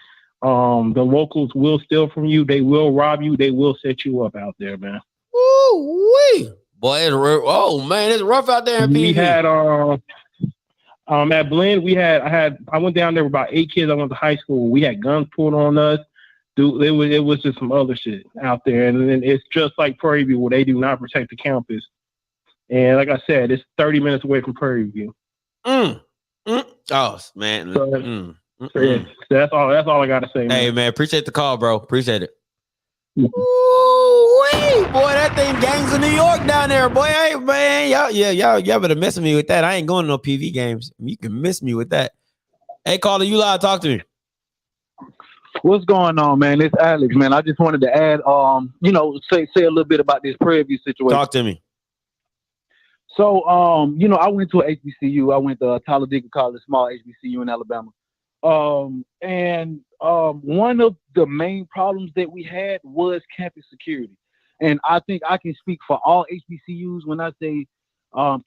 The locals will steal from you. They will rob you. They will set you up out there, man. Ooh-wee. Boy, it's rough out there in PV. We had at Blinn, I went down there with about 8 kids. I went to high school. We had guns pulled on us. Dude, it was just some other shit out there. And then it's just like Prairie View where they do not protect the campus. And like I said, it's 30 minutes away from Prairie View. Oh man. So that's all I gotta say. Hey man, appreciate the call, bro. Appreciate it. Ooh-wee. Boy, that thing gangs in New York down there, boy. Hey man, y'all better mess with me with that. I ain't going to no PV games. You can miss me with that. Hey, caller, you live. Talk to me. What's going on, man? It's Alex, man. I just wanted to add, say a little bit about this Prairie View situation. Talk to me. So, I went to a HBCU. I went to Talladega College, small HBCU in Alabama. And one of the main problems that we had was campus security. And I think I can speak for all HBCUs when I say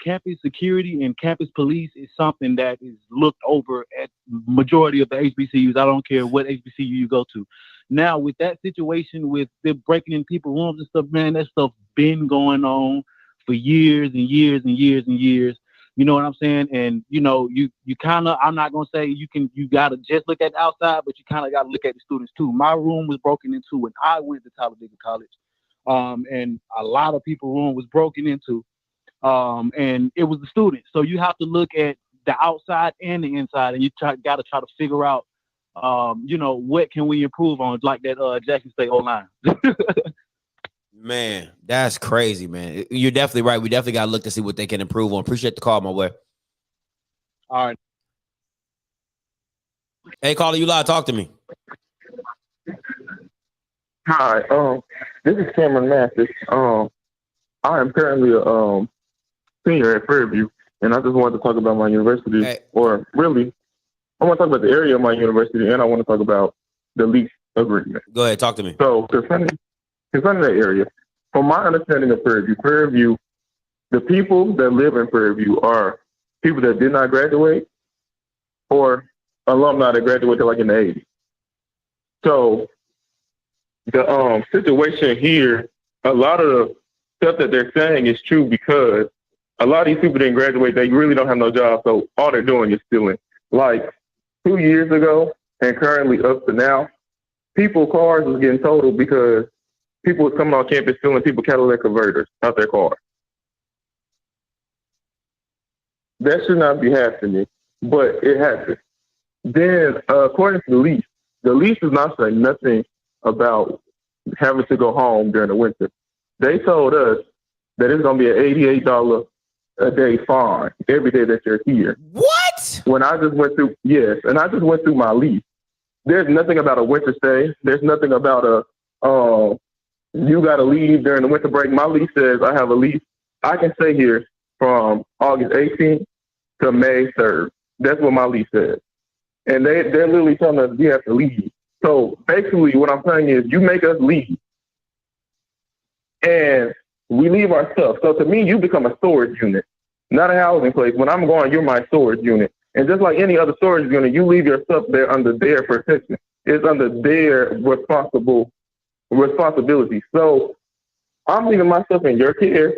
campus security and campus police is something that is looked over at majority of the HBCUs. I don't care what HBCU you go to. Now, with that situation with them breaking in people's rooms and stuff, man, that stuff been going on for years and years and years and years. You know what I'm saying? And, you kind of, I'm not going to say you got to just look at the outside, but you kind of got to look at the students too. My room was broken into when I went to Talladega College. And a lot of people's room was broken into. And it was the students. So you have to look at the outside and the inside, and you got to try to figure out, what can we improve on, like that Jackson State O-line. Man, that's crazy, man. You're definitely right. We definitely got to look to see what they can improve on. Appreciate the call, my boy. All right. Hey, caller, you live. Talk to me. Hi, this is Cameron Mathis. I am currently a senior at Prairie View, and I just wanted to talk about my university, or really, I want to talk about the area of my university, and I want to talk about the lease agreement. Go ahead, talk to me. So concerning that area, from my understanding of Prairie View, the people that live in Prairie View are people that did not graduate or alumni that graduated like in the 80s. So the situation here, a lot of the stuff that they're saying is true because a lot of these people didn't graduate. They really don't have no job. So all they're doing is stealing. Like 2 years ago and currently up to now, cars was getting totaled because people was coming on campus stealing people Cadillac converters out their car. That should not be happening, but it happens. Then, according to the lease does not say nothing about having to go home during the winter. They told us that it's going to be an $88 a day fine every day that you're here. What? When I just went through, yes, and I just went through my lease. There's nothing about a winter stay. There's nothing about you got to leave during the winter break. My lease says I have a lease. I can stay here from August 18th to May 3rd. That's what my lease says. And they're literally telling us we have to leave. So basically what I'm saying is you make us leave and we leave our stuff. So to me, you become a storage unit, not a housing place. When I'm going, you're my storage unit. And just like any other storage unit, you leave your stuff there under their protection. It's under their responsibility. So I'm leaving my stuff in your care,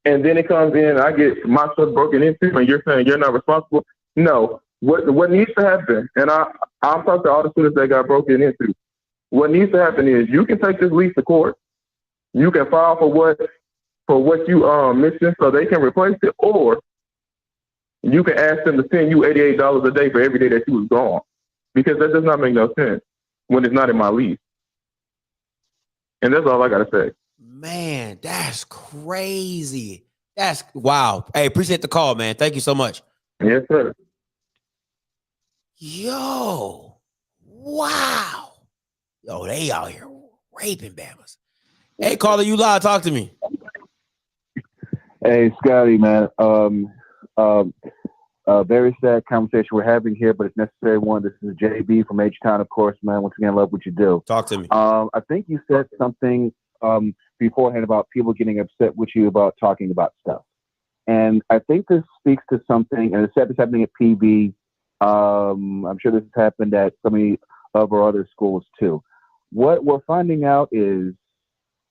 and then it comes in, I get my stuff broken into, and you're saying you're not responsible. No. What needs to happen, and I'm talking to all the students that got broken into, what needs to happen is you can take this lease to court. You can file for what you missing so they can replace it, or you can ask them to send you $88 a day for every day that you was gone, because that does not make no sense when it's not in my lease. And that's all I got to say. Man, that's crazy. That's wow. Hey, appreciate the call, man. Thank you so much. Yes, sir. Yo, wow. Yo, they out here raping Bamas. Hey, caller, you live. Talk to me. Hey, Scotty, man. Very sad conversation we're having here, but it's necessary one. This is JB from H-Town, of course, man. Once again, love what you do. Talk to me. I think you said something beforehand about people getting upset with you about talking about stuff. And I think this speaks to something, and it's happening at PB. I'm sure this has happened at so many of our other schools too. What we're finding out is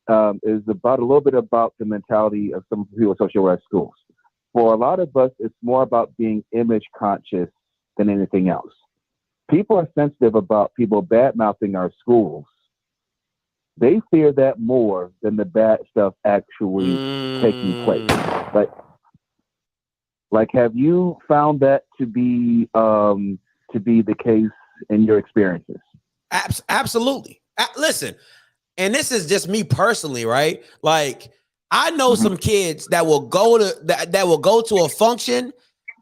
about a little bit about the mentality of some people associated with our schools. For a lot of us, it's more about being image conscious than anything else. People are sensitive about people bad-mouthing our schools. They fear that more than the bad stuff actually taking place. Like, have you found that to be the case in your experiences? Absolutely. Listen, and this is just me personally, right? Like, I know some kids that will go to a function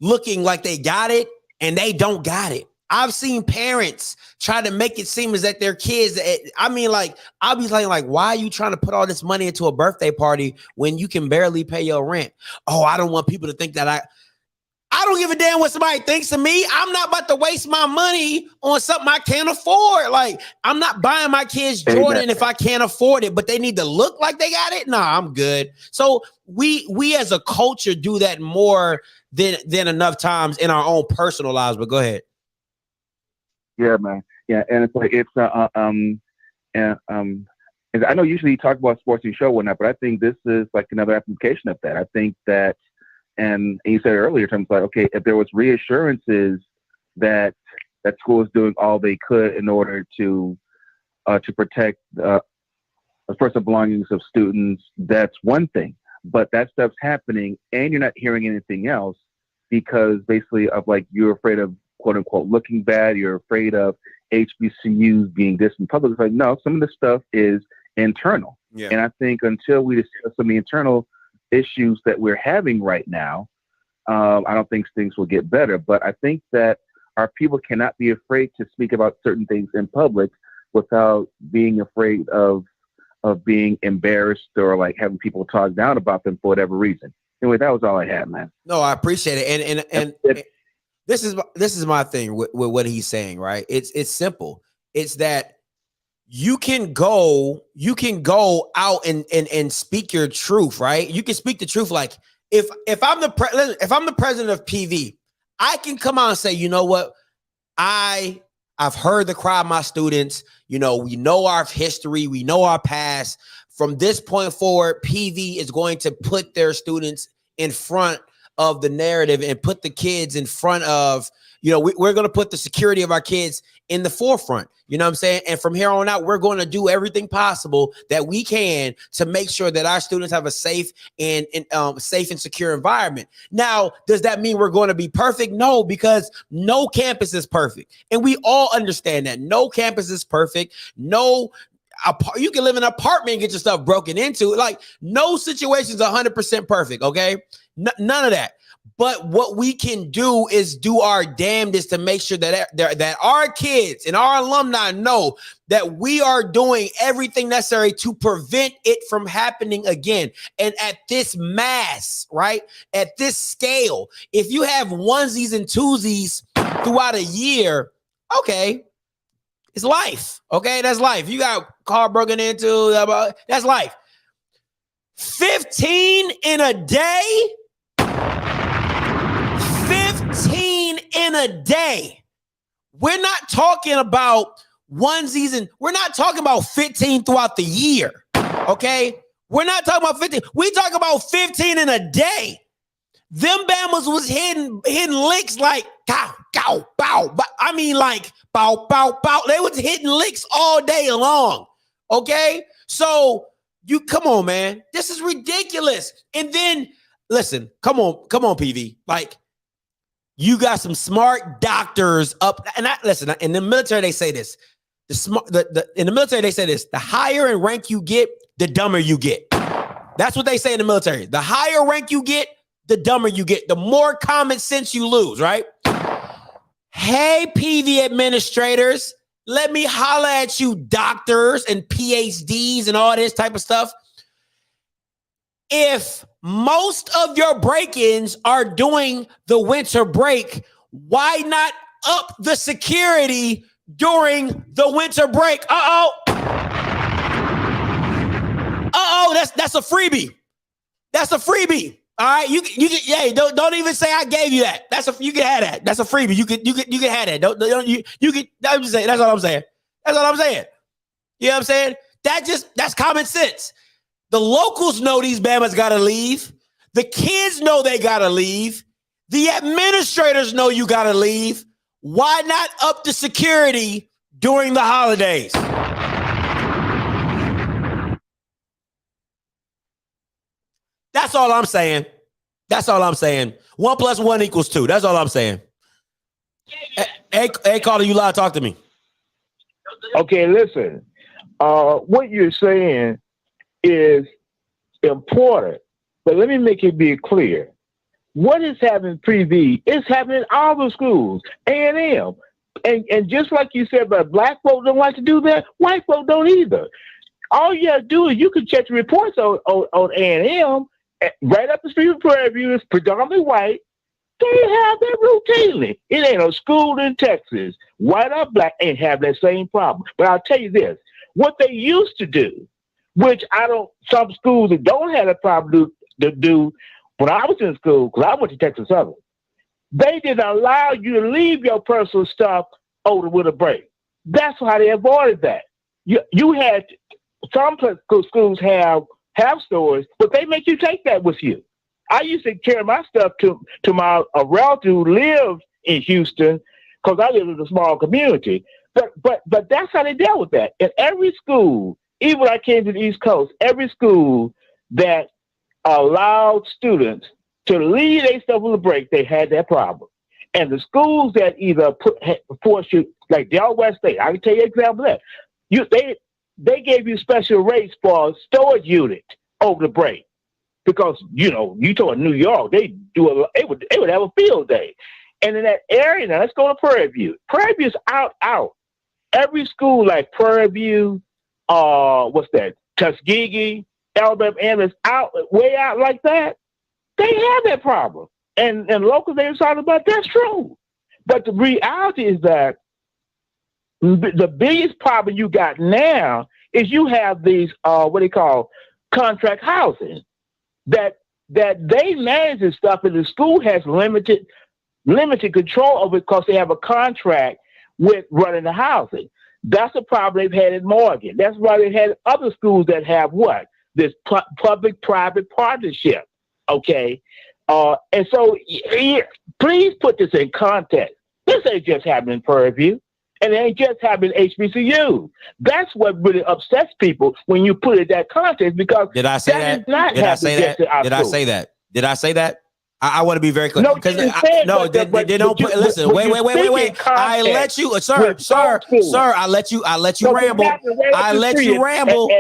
looking like they got it, and they don't got it. I've seen parents try to make it seem as that their kids. I mean, like, I'll be like, why are you trying to put all this money into a birthday party when you can barely pay your rent? Oh, I don't want people to think that I don't give a damn what somebody thinks of me. I'm not about to waste my money on something I can't afford. Like, I'm not buying my kids Jordan if I can't afford it, but they need to look like they got it. Nah, I'm good. So we as a culture do that more than enough times in our own personal lives. But go ahead. Yeah, man. Yeah, and it's like and I know usually you talk about sports and show and whatnot, but I think this is like another application of that. I think that. And you said earlier, in terms of like, okay, if there was reassurances that school is doing all they could in order to protect the personal belongings of students, that's one thing. But that stuff's happening, and you're not hearing anything else because basically of like you're afraid of quote unquote looking bad. You're afraid of HBCUs being this in public. It's like no, some of this stuff is internal, and I think until we discuss some of the internal issues that we're having right now, I don't think things will get better. But I think that our people cannot be afraid to speak about certain things in public without being afraid of being embarrassed or like having people talk down about them for whatever reason. Anyway, that was all I had, man. No, I appreciate it. And this is my thing with what he's saying, right? It's simple. It's that you can go out and speak your truth, right? You can speak the truth. Like if I'm the president of PV, I can come out and say, you know what, I've heard the cry of my students. You know, we know our history, we know our past. From this point forward, PV is going to put their students in front of the narrative and put the kids in front of, you know, we're going to put the security of our kids in the forefront. You know what I'm saying? And from here on out, we're going to do everything possible that we can to make sure that our students have a safe and secure environment. Now, does that mean we're going to be perfect? No, because no campus is perfect. And we all understand that no campus is perfect. You can live in an apartment and get your stuff broken into. Like, no situation is 100% perfect, okay? None of that. But what we can do is do our damnedest to make sure that our kids and our alumni know that we are doing everything necessary to prevent it from happening again. And at this mass, right, at this scale, if you have onesies and twosies throughout a year, okay, it's life. Okay, that's life. You got car broken into, that's life. 15 in a day. 15 in a day. We're not talking about onesies, and we're not talking about 15 throughout the year. Okay, we're not talking about 15. We talk about 15 in a day. Them Bamas was hitting licks like cow, cow, bow. I mean, like bow, bow, bow. They was hitting licks all day long. Okay, so you come on, man. This is ridiculous. And then listen, come on, PV. Like, you got some smart doctors up, and listen. In the military, they say this. In the military, they say this: the higher in rank you get, the dumber you get. That's what they say in the military. The higher rank you get, the dumber you get. The more common sense you lose. Right? Hey, PV administrators, let me holler at you, doctors and PhDs and all this type of stuff. If most of your break-ins are doing the winter break, why not up the security during the winter break? That's a freebie. That's a freebie. All right, you can don't even say I gave you that. You can have that. That's a freebie. You can have that. I'm just saying. That's all I'm saying. That's all I'm saying. You know what I'm saying? That's common sense. The locals know these Bamas got to leave. The kids know they got to leave. The administrators know you got to leave. Why not up the security during the holidays? That's all I'm saying. That's all I'm saying. 1 + 1 = 2. That's all I'm saying. Hey, caller, you live. Talk to me. Okay, listen. What you're saying is important, but let me make it be clear. What is happening PV is happening in all the schools, A&M. And just like you said, but black folks don't like to do that, white folks don't either. All you have to do is you can check the reports on A&M, right up the street from Prairie View, is predominantly white. They have that routinely. It ain't a school in Texas, white or black, ain't have that same problem. But I'll tell you this, what they used to do, which some schools that don't have a problem to do, when I was in school, because I went to Texas Southern, they didn't allow you to leave your personal stuff over with a break. That's how they avoided that. You had, some schools have stores, but they make you take that with you. I used to carry my stuff to my relative who lived in Houston, because I live in a small community. But that's how they dealt with that. In every school, even when I came to the East Coast, every school that allowed students to leave their stuff on the break, they had that problem. And the schools that either forced you, like Del West State, I can tell you an example of that. They gave you special rates for a storage unit over the break. Because, you told New York, they would have a field day. And in that area, now let's go to Prairie View. Prairie View's out. Every school like Prairie View, Tuskegee, Alabama, and it's way out like that. They have that problem. And locals, they talking about that's true. But the reality is that the biggest problem you got now is you have these what they call contract housing that they manage this stuff, and the school has limited control over it because they have a contract with running the housing. That's a problem they've had in Morgan. That's why they've had other schools that have what? This public-private partnership, okay? And so please put this in context. This ain't just happening in Prairie View, and it ain't just happening in HBCU. That's what really upsets people when you put it in that context, because did I say that? Did I say that? Did I say that? Did I say that? I want to be very clear. No, because they don't put. Listen, wait. I let you, sir. I let you ramble. I let you ramble.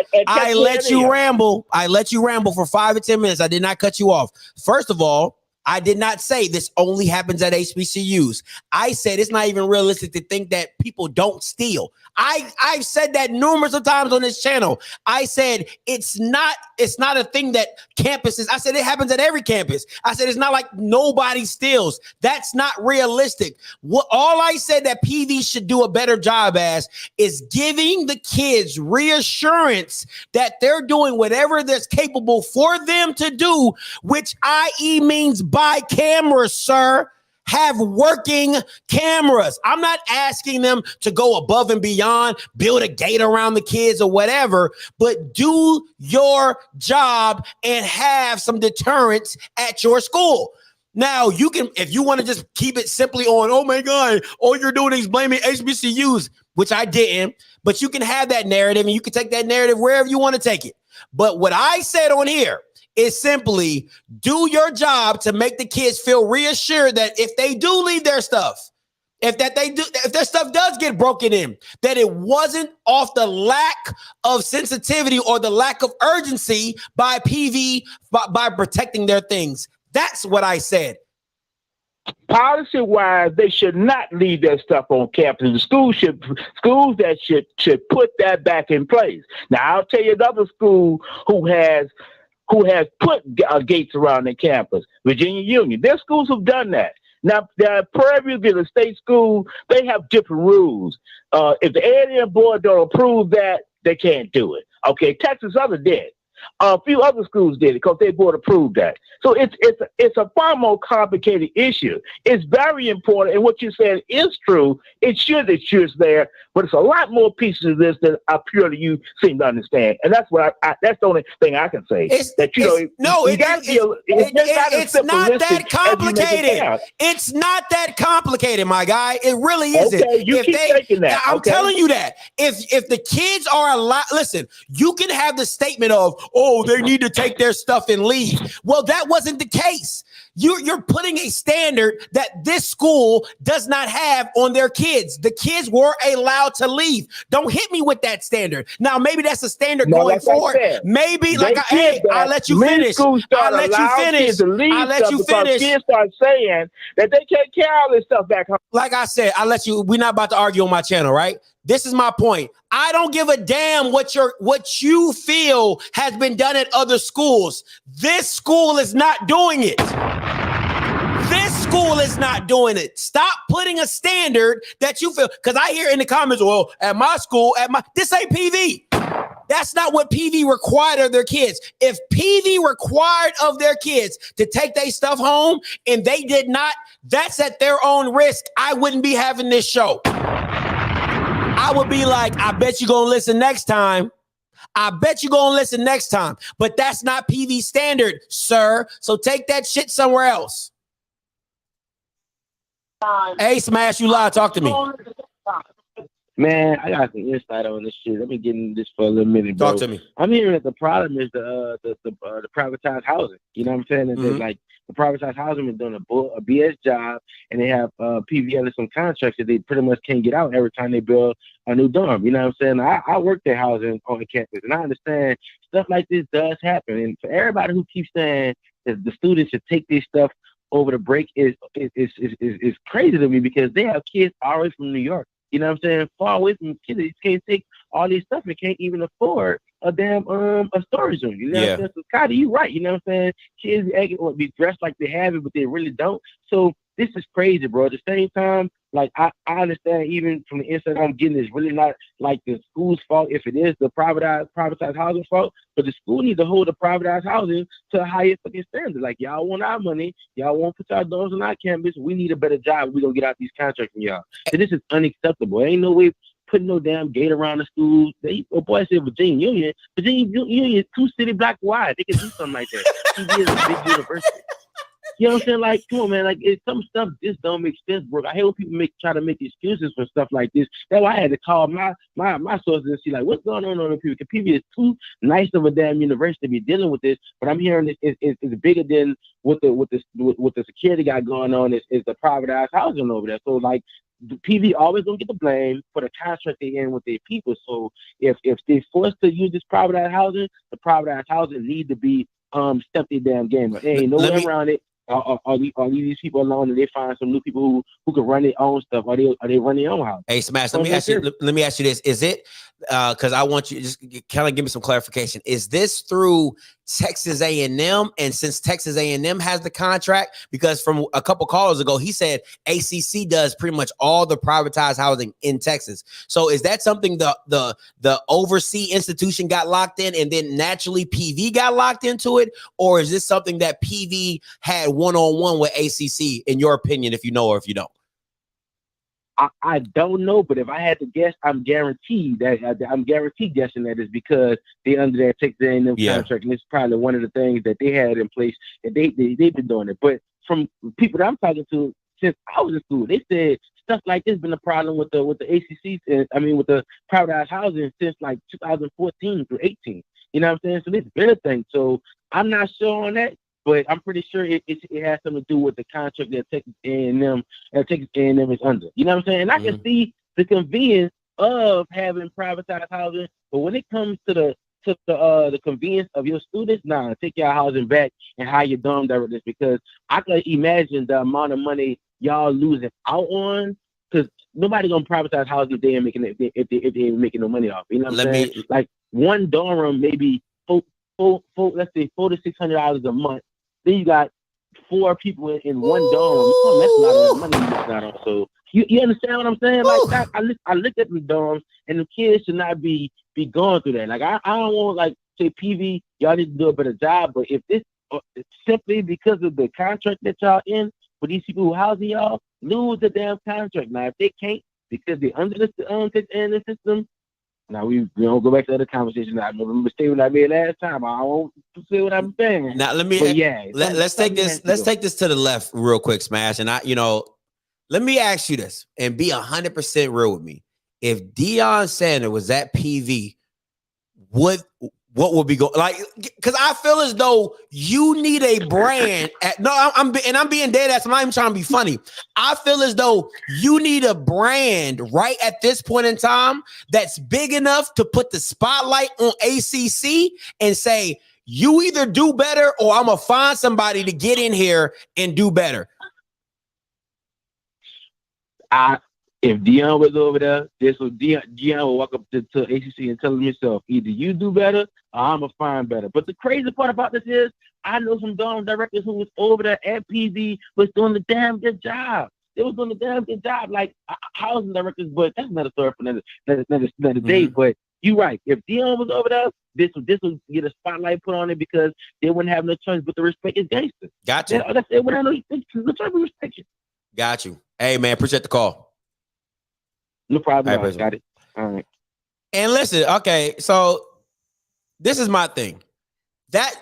I let you ramble for 5 or 10 minutes. I did not cut you off. First of all, I did not say this only happens at HBCUs. I said it's not even realistic to think that people don't steal. I've said that numerous of times on this channel. I said it's not a thing that campuses. I said it happens at every campus. I said it's not like nobody steals. That's not realistic. All I said that PV should do a better job as is giving the kids reassurance that they're doing whatever that's capable for them to do, which i.e. means buy cameras, sir. Have working cameras. I'm not asking them to go above and beyond, build a gate around the kids or whatever, but do your job and have some deterrence at your school. Now, you can, if you want to just keep it simply on, oh my God, all you're doing is blaming HBCUs, which I didn't, but you can have that narrative and you can take that narrative wherever you want to take it. But what I said on here is simply do your job to make the kids feel reassured that if they do leave their stuff, if their stuff does get broken in, that it wasn't off the lack of sensitivity or the lack of urgency by PV by protecting their things. That's what I said. Policy-wise, they should not leave their stuff on campus. The schools that should put that back in place. Now, I'll tell you another school who has put gates around their campus, Virginia Union. There's schools who've done that. Now, Prairie View, the state school, they have different rules. If the A&M board don't approve that, they can't do it. Okay, Texas Southern did. A few other schools did it because their board approved that. So it's a far more complicated issue. It's very important, and what you said is true. It's there, but it's a lot more pieces of this than purely you seem to understand. And that's what that's the only thing I can say. It's not that complicated. It's not that complicated, my guy. It really isn't. Okay, you keep thinking that. I'm telling you that. If the kids are allowed, listen, you can have the statement of, oh, they need to take their stuff and leave. Well, that wasn't the case. You're putting a standard that this school does not have on their kids. The kids were allowed to leave. Don't hit me with that standard. Now, maybe that's a standard going forward. Maybe I'll let you finish. I'll let you finish. Kids start saying that they can't carry all this stuff back home. Like I said, I'll let you. We're not about to argue on my channel, right? This is my point. I don't give a damn what you feel has been done at other schools. This school is not doing it. This school is not doing it. Stop putting a standard that you feel, because I hear in the comments, well, at my school, this ain't PV. That's not what PV required of their kids. If PV required of their kids to take their stuff home and they did not, that's at their own risk. I wouldn't be having this show. I would be like, I bet you're going to listen next time. But that's not PV standard, sir. So take that shit somewhere else. Hey, Smash, you lie. Talk to me. Man, I got some insight on this shit. Let me get into this for a little minute, bro. Talk to me. I'm hearing that the problem is the privatized housing. You know what I'm saying? And Mm-hmm. like the privatized housing is doing a BS job, and they have PV under some contracts that they pretty much can't get out every time they build a new dorm. You know what I'm saying? I worked at housing on the campus, and I understand stuff like this does happen. And for everybody who keeps saying that the students should take this stuff over the break is crazy to me, because they have kids all the way from New York. You know what I'm saying? Far away from kids. They can't take all this stuff and can't even afford a storage room. You know what I'm saying? So Scotty, you right. You know what I'm saying? Kids acting or be dressed like they have it, but they really don't. So this is crazy, bro. At the same time, like I understand even from the inside I'm getting it's really not like the school's fault if it is the privatized housing fault, but the school needs to hold the privatized housing to a higher fucking standard. Like y'all want our money, y'all won't put our doors on our campus. We need a better job. We gonna get out these contracts from y'all. So this is unacceptable. Ain't no way putting no damn gate around the school. Boy said Virginia Union. Virginia Union is 2 city blocks wide. They can do something like that. TV is a big university. You know what I'm saying? Like, come on, man. Like, some stuff just don't make sense, bro. I hate when people try to make excuses for stuff like this. That's why I had to call my sources and see, like, what's going on with people. Because PV is too nice of a damn university to be dealing with this. But I'm hearing it's bigger than what the security got going on is the privatized housing over there. So, like, the PV always gonna get the blame for the contract they in with their people. So if they're forced to use this privatized housing, the privatized housing need to be step their damn game. There ain't no way around it. Or leave these people alone and they find some new people who can run their own stuff, or they run their own house. Hey, Smash, let me ask you this. Is it because I want you to just kind of give me some clarification. Is this through Texas A&M? And since Texas A&M has the contract, because from a couple callers ago, he said ACC does pretty much all the privatized housing in Texas. So is that something the oversee institution got locked in and then naturally PV got locked into it? Or is this something that PV had one-on-one with ACC, in your opinion, if you know or if you don't? I don't know, but if I had to guess, I'm guaranteed guessing that is because they under that Texas A&M contract, and it's probably one of the things that they had in place that they've been doing it. But from people that I'm talking to since I was in school, they said stuff like this been a problem with the ACC. With the privatized housing since like 2014 through 18. You know what I'm saying? So it's been a thing. So I'm not sure on that. But I'm pretty sure it has something to do with the contract that Texas A&M is under. You know what I'm saying? And I can see the convenience of having privatized housing, but when it comes to the convenience of your students, take your housing back and hire your dorm directors, because I can imagine the amount of money y'all losing out on, because nobody gonna privatize housing if they ain't making no money off. You know what I'm saying? Like one dorm room maybe let's say $400 to $600 a month. Then you got 4 people in one dorm. That's a lot of money you missing out on. So you understand what I'm saying? Like I looked at the dorms, and the kids should not be going through that. Like I don't want like say PV, y'all need to do a better job. But if this simply because of the contract that y'all in for these people who housing y'all, lose the damn contract. Now if they can't because they're under the system. Now we don't go back to other conversations. I made a mistake when I made last time. I won't say what I'm saying. Now let's take this to the left real quick, Smash. And let me ask you this and be 100% real with me. If Deion Sanders was at PV, what would be going like? Because I feel as though you need a brand. I'm being dead ass. I'm not even trying to be funny. I feel as though you need a brand right at this point in time that's big enough to put the spotlight on ACC and say, you either do better or I'm gonna find somebody to get in here and do better. If Deion was over there, Deion will walk up to ACC and tell him himself, either you do better or I'm going to find better. But the crazy part about this is I know some dorm directors who was over there at PV was doing the damn good job. They was doing the damn good job, like housing directors, but that's another story for another day. But you're right. If Deion was over there, this will get a spotlight put on it because they wouldn't have no choice but to respect his gangsters. Got you. That's it. When I know the choice to respect you. Got you. Hey, man, appreciate the call. No problem. All right, got it. All right. And listen, okay, so this is my thing.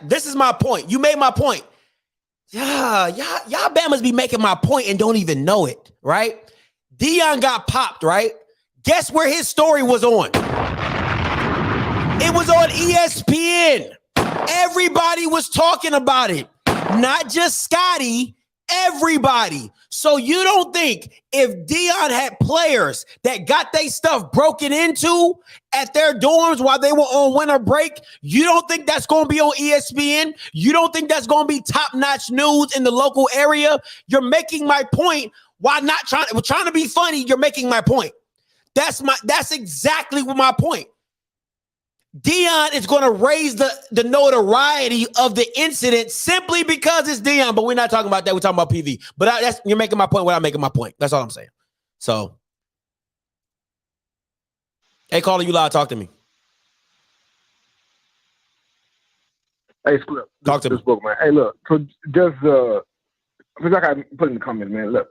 This is my point. You made my point. Y'all Bama's be making my point and don't even know it, right? Deion got popped, right? Guess where his story was on? It was on ESPN. Everybody was talking about it. Not just Scotty, everybody. So you don't think if Deion had players that got their stuff broken into at their dorms while they were on winter break, you don't think that's going to be on ESPN? You don't think that's going to be top-notch news in the local area? You're making my point. Why not trying to be funny? You're making my point. That's exactly what my point. Dion is going to raise the notoriety of the incident simply because it's Dion. But we're not talking about that. We're talking about PV. But you're making my point without making my point. That's all I'm saying. So, hey, caller, you loud. Talk to me. Hey, Script. Talk to this me. book, man. Hey, look. So just like I put in the comments, man. Look,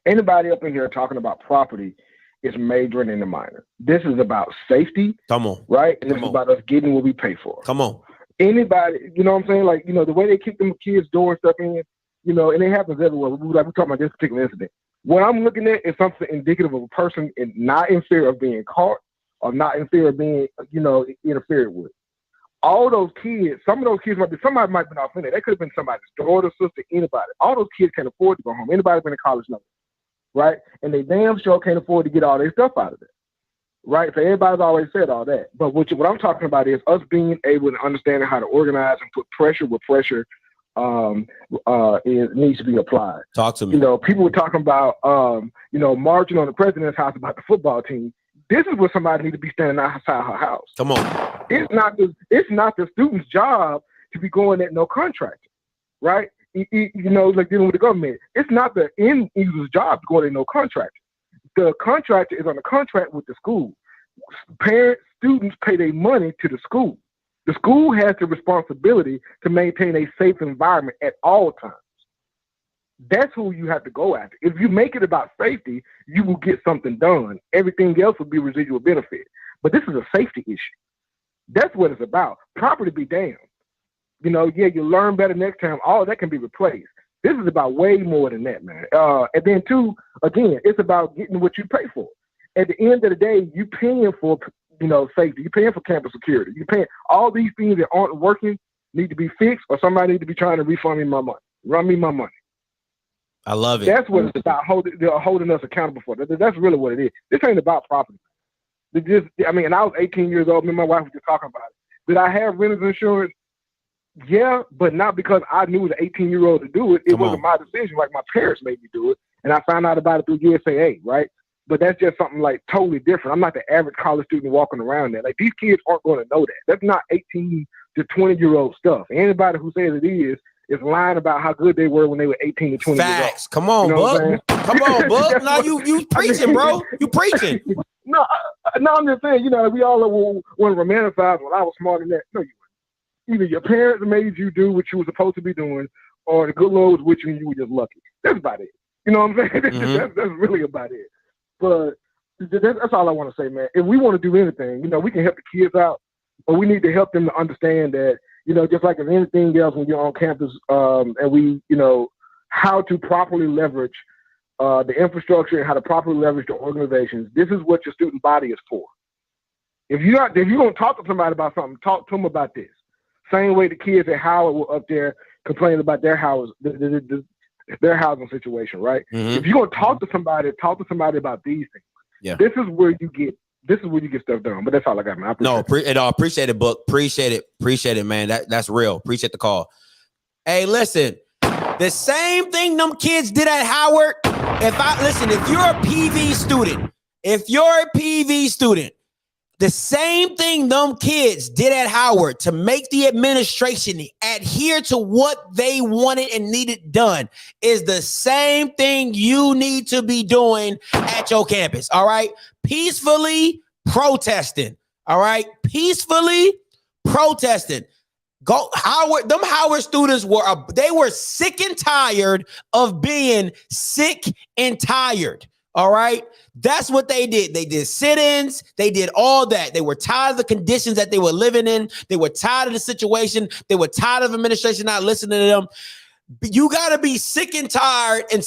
anybody up in here talking about property is majoring in the minor. This is about safety. Come on. Right? And this is about us getting what we pay for. Come on. Anybody, you know what I'm saying? Like, the way they kick them kids' door and stuff in, and it happens everywhere. We're talking about this particular incident. What I'm looking at is something indicative of a person not in fear of being caught or not in fear of being, interfered with. All those kids, somebody might have been off in it. That could have been somebody's daughter, sister, anybody. All those kids can't afford to go home. Anybody been in college knows. Right? And they damn sure can't afford to get all their stuff out of there. Right? So everybody's always said all that. But what I'm talking about is us being able to understand how to organize and put pressure where pressure needs to be applied. Talk to me. People were talking about, marching on the president's house about the football team. This is where somebody needs to be standing outside her house. Come on. It's not the student's job to be going at no contractor. Right? Like dealing with the government. It's not the end user's job to go to no contractor. The contractor is on a contract with the school. Parents, students pay their money to the school. The school has the responsibility to maintain a safe environment at all times. That's who you have to go after. If you make it about safety, you will get something done. Everything else will be residual benefit. But this is a safety issue. That's what it's about. Property be damned. You learn better next time. All that can be replaced. This is about way more than that, man. And then two, again, it's about getting what you pay for. At the end of the day, you paying for, safety. You're paying for campus security. You're paying all these things that aren't working need to be fixed, or somebody need to be trying to refund me my money. Run me my money. I love it. That's what it's about. Holding us accountable for. That's really what it is. This ain't about property. And I was 18 years old. Me and my wife were just talking about it. Did I have renter's insurance? Yeah, but not because I knew as an 18-year-old to do it. It wasn't my decision. Like my parents made me do it, and I found out about it through USAA, right? But that's just something like totally different. I'm not the average college student walking around there. Like these kids aren't going to know that. That's not 18 to 20-year-old stuff. Anybody who says it is lying about how good they were when they were 18 to 20 years old. Come on, Buck. Come on, Buck. Now you preaching, bro. You preaching. No, I'm just saying, we all want to romanticize when I was smart in that. No, you weren't. Either your parents made you do what you were supposed to be doing, or the good Lord was with you and you were just lucky. That's about it. You know what I'm saying? Mm-hmm. That's really about it. But that's all I want to say, man. If we want to do anything, we can help the kids out, but we need to help them to understand that, just like if anything else when you're on campus, and we, how to properly leverage the infrastructure and how to properly leverage the organizations. This is what your student body is for. If you're going to talk to somebody about something, talk to them about this. Same way the kids at Howard were up there complaining about their house, their housing situation, right? Mm-hmm. If you're going to talk to somebody about these things. Yeah. This is where you get stuff done. But that's all I got, man. Appreciate it, Book. Appreciate it, man. That's real. Appreciate the call. Hey, listen, the same thing them kids did at Howard. If you're a PV student, the same thing them kids did at Howard to make the administration adhere to what they wanted and needed done is the same thing you need to be doing at your campus. All right. Peacefully protesting. All right. Peacefully protesting. Go Howard. Them Howard students were sick and tired of being sick and tired. All right. That's what they did. They did sit-ins. They did all that. They were tired of the conditions that they were living in. They were tired of the situation. They were tired of administration not listening to them. You got to be sick and tired, and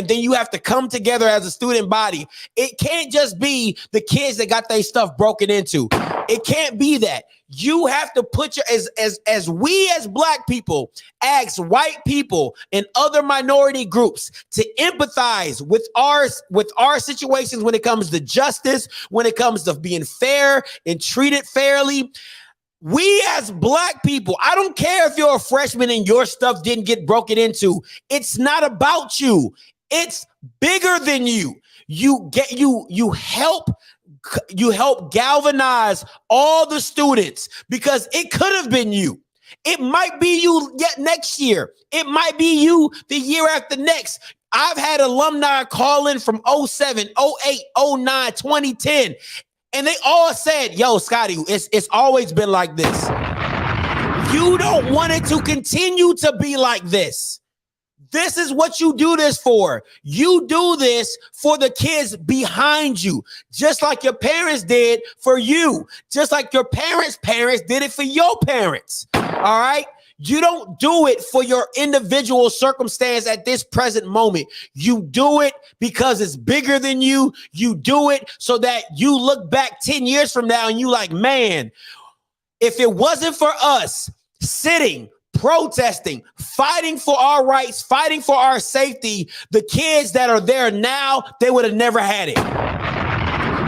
then you have to come together as a student body. It can't just be the kids that got their stuff broken into. It can't be that. You have to put as we as Black people ask white people and other minority groups to empathize with our situations when it comes to justice, when it comes to being fair and treated fairly. We as Black people, I don't care if you're a freshman and your stuff didn't get broken into. It's not about you. It's bigger than you. You help You helped galvanize all the students because it could have been you. It might be you yet next year. It might be you the year after next. I've had alumni call in from 07, 08, 09, 2010, and they all said, yo, Scotty, it's always been like this. You don't want it to continue to be like this. This is what you do this for. You do this for the kids behind you, just like your parents did for you, just like your parents' parents did it for your parents. All right? You don't do it for your individual circumstance at this present moment. You do it because it's bigger than you. You do it so that you look back 10 years from now and you like, man, if it wasn't for us sitting, protesting, fighting for our rights, fighting for our safety, the kids that are there now, they would have never had it.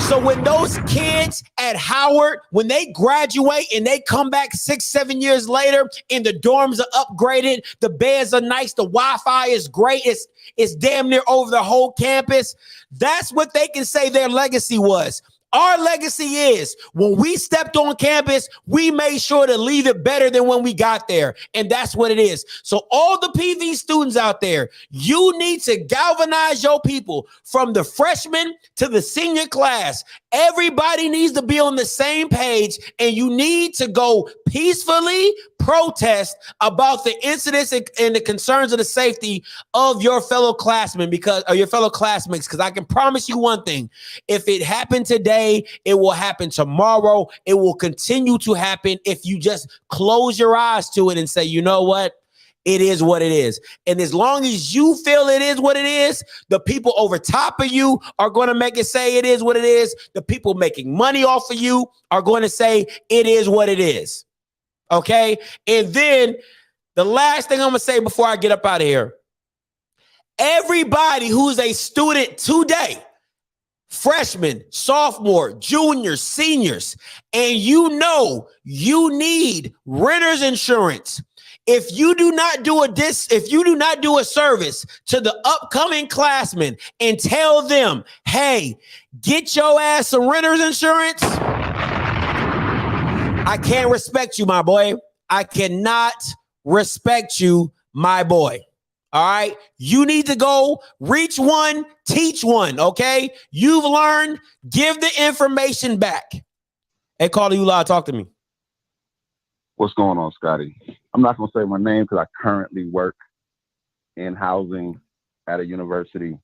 So when those kids at Howard, when they graduate and they come back 6-7 years later and the dorms are upgraded, the beds are nice, the Wi-Fi is great, it's damn near over the whole campus, that's what they can say their legacy was. Our legacy is when we stepped on campus, we made sure to leave it better than when we got there. And that's what it is. So all the PV students out there, you need to galvanize your people from the freshman to the senior class. Everybody needs to be on the same page, and you need to go peacefully protest about the incidents and the concerns of the safety of your fellow classmen or your fellow classmates. Because I can promise you one thing, if it happened today, it will happen tomorrow. It will continue to happen if you just close your eyes to it and say, you know what? It is what it is. And as long as you feel it is what it is, the people over top of you are going to make it say it is what it is. The people making money off of you are going to say it is what it is. Okay? And then the last thing I'm going to say before I get up out of here, everybody who's a student today, freshmen, sophomore, juniors, seniors, and you know you need renter's insurance. If you do not do a service to the upcoming classmen and tell them, hey, get your ass some renter's insurance, I can't respect you, my boy. I cannot respect you, my boy. All right. You need to go reach one, teach one. Okay. You've learned, give the information back. Hey, Carly, you loud, talk to me. What's going on, Scotty? I'm not going to say my name because I currently work in housing at a university.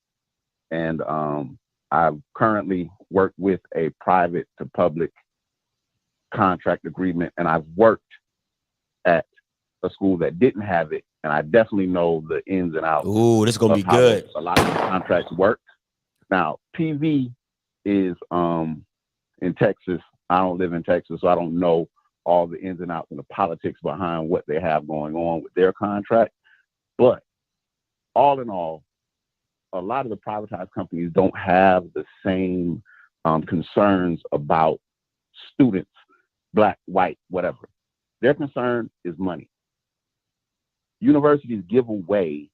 And I currently work with a private to public contract agreement. And I've worked at a school that didn't have it. And I definitely know the ins and outs. Ooh, this is going to be good. A lot of the contracts work. Now, PV is in Texas. I don't live in Texas, so I don't know all the ins and outs and the politics behind what they have going on with their contract. But all in all, a lot of the privatized companies don't have the same concerns about students, black, white, whatever. Their concern is money. Universities give away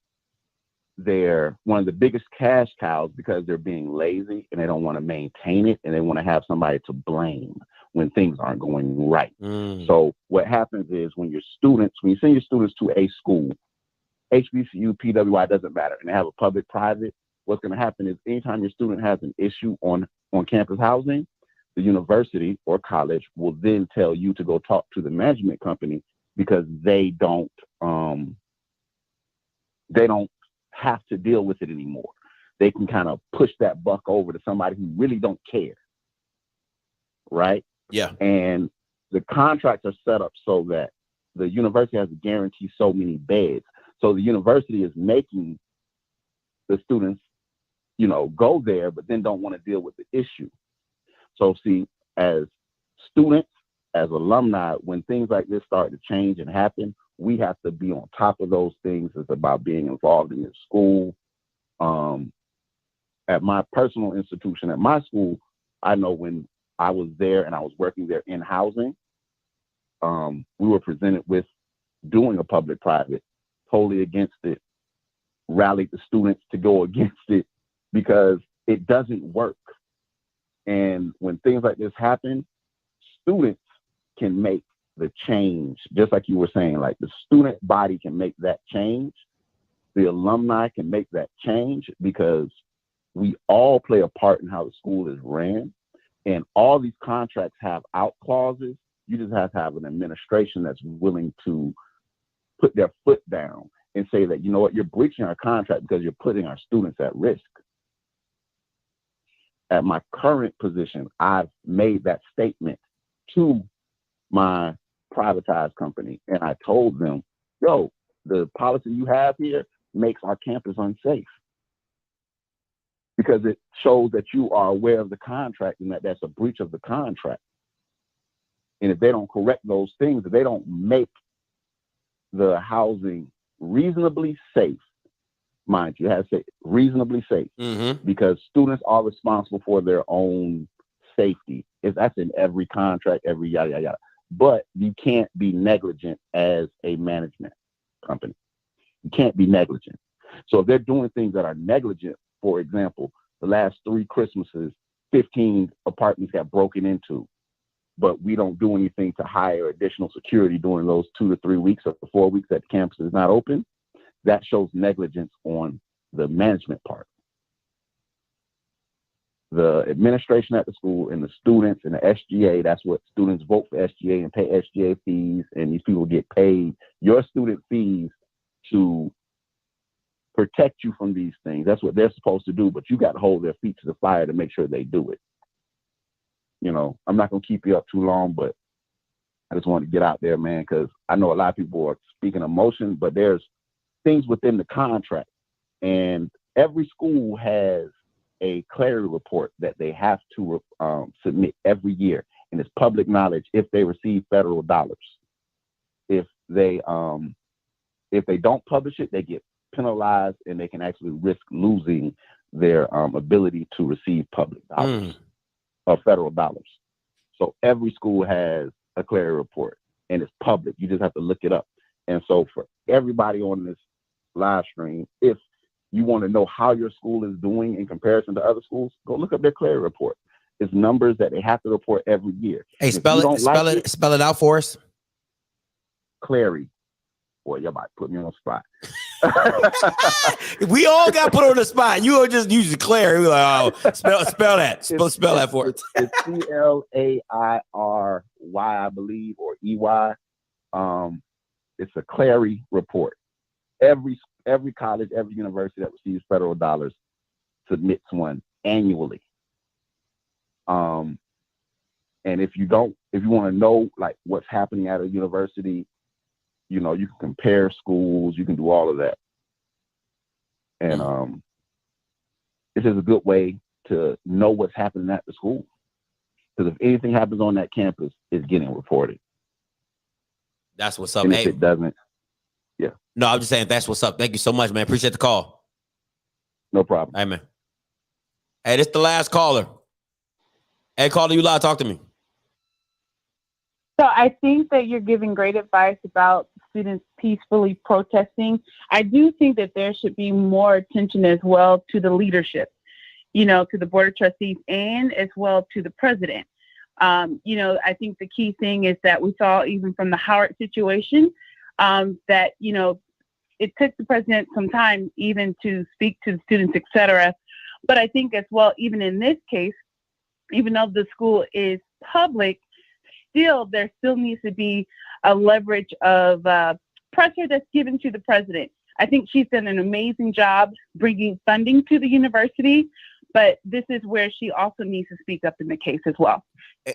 one of the biggest cash cows because they're being lazy and they don't want to maintain it and they want to have somebody to blame when things aren't going right. So what happens is when you send your students to a school, HBCU, PWI, doesn't matter, and they have a public-private, what's going to happen is anytime your student has an issue on campus housing, the university or college will then tell you to go talk to the management company because they don't have to deal with it anymore. They can kind of push that buck over to somebody who really don't care. Right? Yeah. And the contracts are set up so that the university has to guarantee so many beds. So the university is making the students, go there, but then don't want to deal with the issue. So see, as students, as alumni, when things like this start to change and happen, we have to be on top of those things. It's about being involved in the school. At my personal institution, at my school, I know when I was there and I was working there in housing, we were presented with doing a public-private, totally against it, rallied the students to go against it because it doesn't work. And when things like this happen, students can make the change, just like you were saying, like the student body can make that change. The alumni can make that change because we all play a part in how the school is ran. And all these contracts have out clauses. You just have to have an administration that's willing to put their foot down and say that, you know what, you're breaching our contract because you're putting our students at risk. At my current position, I've made that statement to my privatized company. And I told them, yo, the policy you have here makes our campus unsafe because it shows that you are aware of the contract and that that's a breach of the contract. And if they don't correct those things, if they don't make the housing reasonably safe, mind you, have to say reasonably safe, because students are responsible for their own safety. That's in every contract, every yada, yada, yada. But you can't be negligent as a management company. You can't be negligent. So if they're doing things that are negligent, for example, the last 3 Christmases, 15 apartments got broken into, but we don't do anything to hire additional security during those 2 to 3 weeks or 4 weeks that the campus is not open, that shows negligence on the management part. The administration at the school and the students and the SGA, that's what students vote for SGA and pay SGA fees, and these people get paid your student fees to protect you from these things. That's what they're supposed to do, but you got to hold their feet to the fire to make sure they do it. You know, I'm not going to keep you up too long, but I just wanted to get out there, man, because I know a lot of people are speaking emotion, but there's things within the contract. And every school has a Clery report that they have to submit every year. And it's public knowledge if they receive federal dollars. If they don't publish it, they get penalized and they can actually risk losing their ability to receive public dollars or federal dollars. So every school has a Clery report and it's public. You just have to look it up. And so for everybody on this live stream, if you want to know how your school is doing in comparison to other schools, go look up their Clery report. It's numbers that they have to report every year. Hey, spell it out for us. Clery. Boy, you might put me on the spot. We all got put on the spot. You were just using Clery. We're like, oh, spell that. Spell that for us. It's CLAIRY, I believe, or EY. It's a Clery report. Every college, every university that receives federal dollars submits one annually. And if you want to know like what's happening at a university, you know, you can compare schools, you can do all of that. And this is a good way to know what's happening at the school. Because if anything happens on that campus, it's getting reported. That's what's up. And if it doesn't, yeah. No, I'm just saying that's what's up. Thank you so much, man. Appreciate the call. No problem. Hey, man. Hey, this is the last caller. Hey, caller, you live. Talk to me. So I think that you're giving great advice about students peacefully protesting. I do think that there should be more attention as well to the leadership, you know, to the board of trustees and as well to the president. You know, I think the key thing is that we saw even from the Howard situation that, you know, it took the president some time even to speak to the students, et cetera. But I think as well, even in this case, even though the school is public, there still needs to be a leverage of pressure that's given to the president. I think she's done an amazing job bringing funding to the university, but this is where she also needs to speak up in the case as well.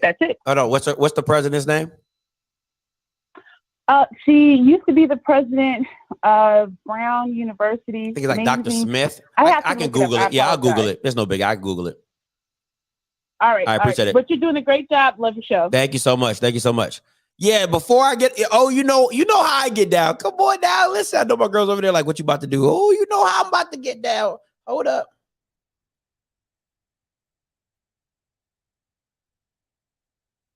That's it. Hold on. What's the president's name? She used to be the president of Brown University. I think it's like Dr. Smith. I can Google it. Yeah, I'll Google it. There's no big. I can Google it. All right. I appreciate it. But you're doing a great job. Love your show. Thank you so much. Thank you so much. Yeah, before I get, you know how I get down. Come on down. Listen, I know my girls over there like, what you about to do? Oh, you know how I'm about to get down. Hold up.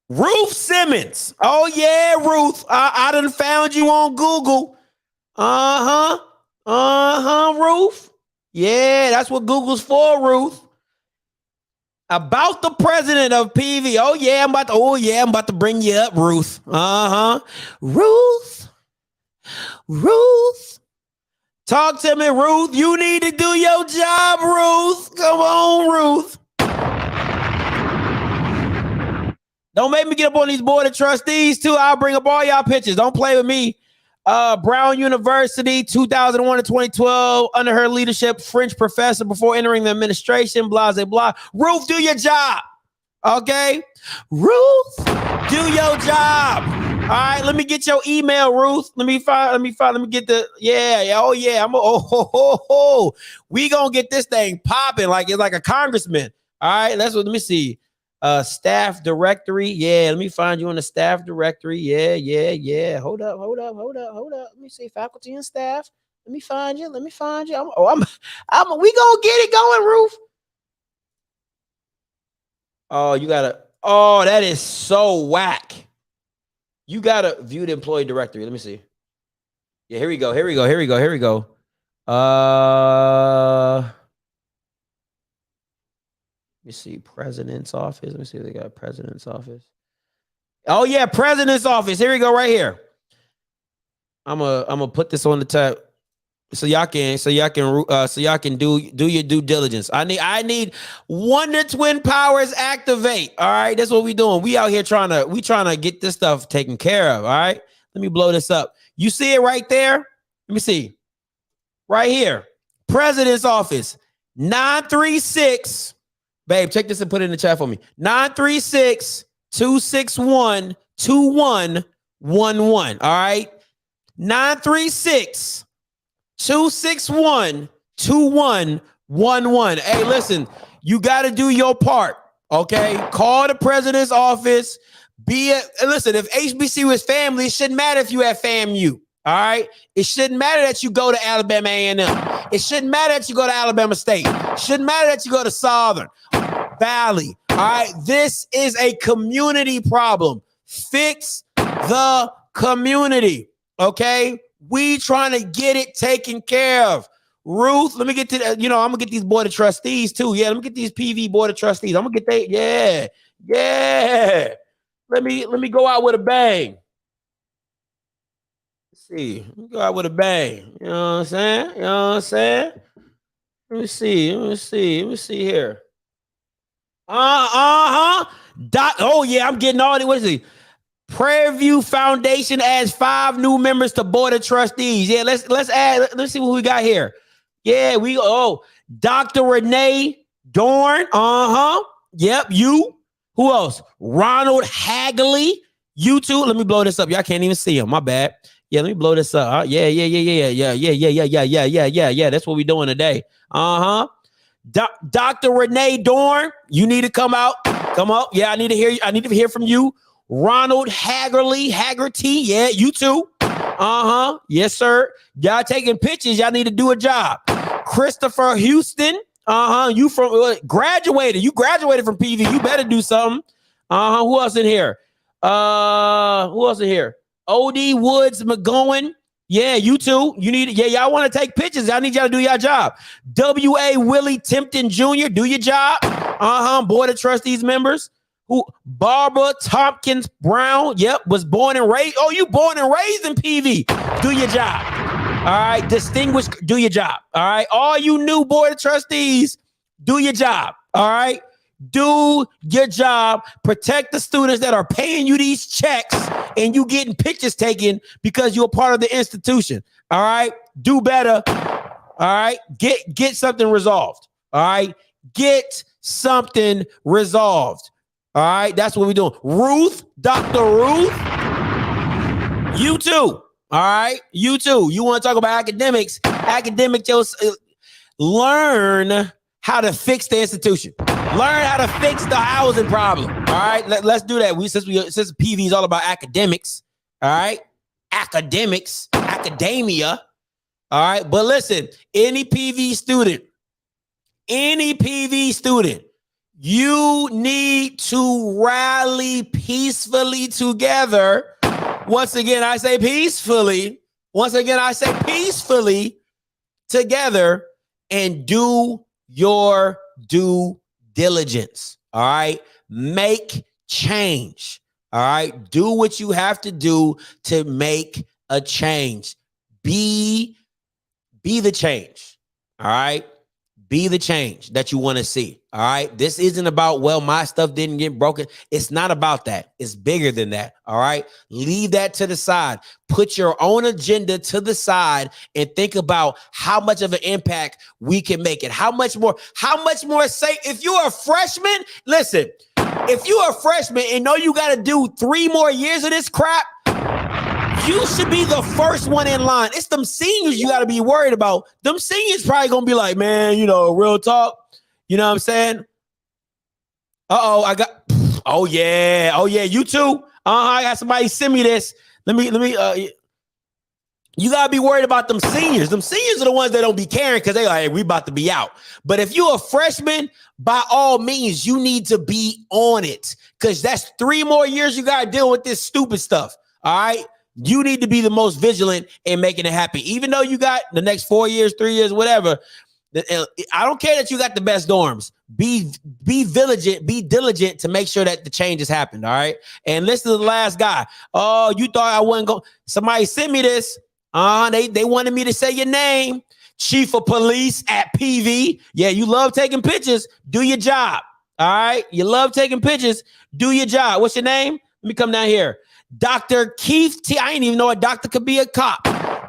Ruth Simmons. Oh, yeah, Ruth. I done found you on Google. Ruth. Yeah, that's what Google's for, Ruth. About the president of PV. Oh yeah, I'm about to bring you up, Ruth. Ruth. Talk to me, Ruth. You need to do your job, Ruth. Come on, Ruth. Don't make me get up on these board of trustees too. I'll bring up all y'all pictures. Don't play with me. Brown University, 2001 to 2012, under her leadership, French professor before entering the administration, blah, blah, blah. Ruth, do your job. Okay? Ruth, do your job. All right, let me get your email, Ruth. Let me get the, we gonna get this thing popping like it's like a congressman. All right, let me see. Staff directory. Yeah, let me find you in the staff directory. Yeah. Hold up. Let me see faculty and staff. Let me find you. We gonna get it going, Ruth. That is so whack. You gotta view the employee directory. Let me see. Yeah, here we go. Let me see, president's office. Let me see if they got president's office. Oh yeah, president's office. Here we go, right here. I'm gonna put this on the tab so y'all can do your due diligence. I need Wonder Twin Powers activate. All right, that's what we doing. We out here trying to get this stuff taken care of. All right, let me blow this up. You see it right there? Let me see. Right here, president's office, 936. Babe, check this and put it in the chat for me. 936-261-2111. All right. 936-261-2111. Hey, listen, you got to do your part. Okay. Call the president's office. Listen, if HBC was family, it shouldn't matter if you have FAMU. All right. It shouldn't matter that you go to Alabama A&M. It shouldn't matter that you go to Alabama State. It shouldn't matter that you go to Southern Valley. All right. This is a community problem. Fix the community. Okay. We trying to get it taken care of. Ruth, let me get to I'm gonna get these board of trustees too. Yeah, let me get these PV board of trustees. I'm gonna get yeah. Let me go out with a bang. See, go out with a bang. You know what I'm saying? Let me see here. Oh yeah, I'm getting all the, what is it? Prairie View Foundation adds 5 new members to board of trustees. Yeah, let's see what we got here. Yeah, Dr. Renee Dorn. Yep, you. Who else? Ronald Hagley. You too. Let me blow this up. Y'all can't even see him. My bad. Yeah, let me blow this up. Yeah. That's what we doing today. Dr. Renee Dorn, you need to come out. Come up. Yeah, I need to hear from you. Ronald Haggerty. Yeah, you too. Yes, sir. Y'all taking pictures. Y'all need to do a job. Christopher Houston. You graduated. You graduated from PV. You better do something. Who else in here? O.D. Woods McGowan. Yeah, you too. Y'all want to take pictures. I need y'all to do your job. W.A. Willie Timpton Jr., do your job. Board of Trustees members. Barbara Tompkins Brown. Yep, was born and raised. Oh, you born and raised in PV. Do your job. All right, distinguished, do your job. All right, all you new Board of Trustees, do your job. All right. Do your job. Protect the students that are paying you these checks and you getting pictures taken because you're a part of the institution. All right. Do better. All right. Get something resolved. All right. Get something resolved. All right. That's what we're doing. Ruth, Dr. Ruth, you too. All right. You too. You want to talk about academics? Learn how to fix the institution. Learn how to fix the housing problem. All right, let's do that. Since PV is all about academics. All right, academia. All right, but listen, any PV student, you need to rally peacefully together. Once again, I say peacefully together and do your due diligence. All right. Make change. All right. Do what you have to do to make a change. Be the change. All right. Be the change that you want to see. All right. This isn't about, well, my stuff didn't get broken. It's not about that. It's bigger than that. All right. Leave that to the side. Put your own agenda to the side and think about how much of an impact we can make it. How much more say if you're a freshman, listen, if you're a freshman and know you got to do 3 more years of this crap, you should be the first one in line. It's them seniors you got to be worried about. Them seniors probably going to be like, man, real talk. You know what I'm saying? Oh yeah, you too? I got somebody send me this. Let me, you got to be worried about them seniors. Them seniors are the ones that don't be caring because they like, hey, we about to be out. But if you're a freshman, by all means, you need to be on it because that's 3 more years you got to deal with this stupid stuff. All right? You need to be the most vigilant in making it happen. Even though you got the next 4 years, 3 years, whatever. I don't care that you got the best dorms. Be vigilant, be diligent to make sure that the change has happened. All right. And listen to the last guy. Oh, you thought I wasn't going? Somebody sent me this. They wanted me to say your name. Chief of Police at PV. Yeah, you love taking pictures. Do your job. All right. You love taking pictures. Do your job. What's your name? Let me come down here. Dr. Keith T. I didn't even know a doctor could be a cop.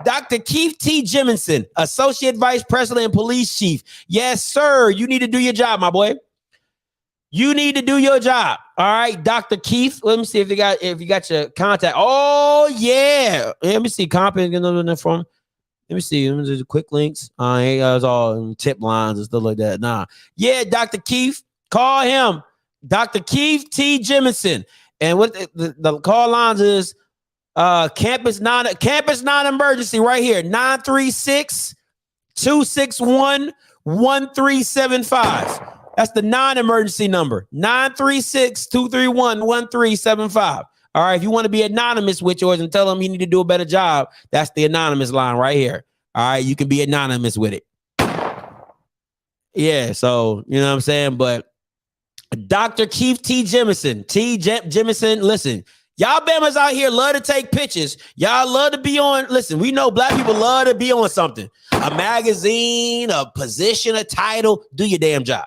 Dr. Keith T. Jemison, Associate Vice President and Police Chief. Yes, sir. You need to do your job, my boy. You need to do your job. All right, Dr. Keith. Let me see if you got your contact. Oh, yeah. Let me see. From. Let me see. Let me do quick links. It was all tip lines and stuff like that. Nah. Yeah, Dr. Keith. Call him. Dr. Keith T. Jemison. And what the call lines is campus non-emergency right here. 936-261-1375. That's the non-emergency number. 936-231-1375. All right. If you want to be anonymous with yours and tell them you need to do a better job, that's the anonymous line right here. All right. You can be anonymous with it. Yeah. So, you know what I'm saying? But Dr. Keith T. Jemison. Jemison, listen, y'all Bammers out here love to take pictures. Y'all love to be on. Listen, we know black people love to be on something. A magazine, a position, a title. Do your damn job.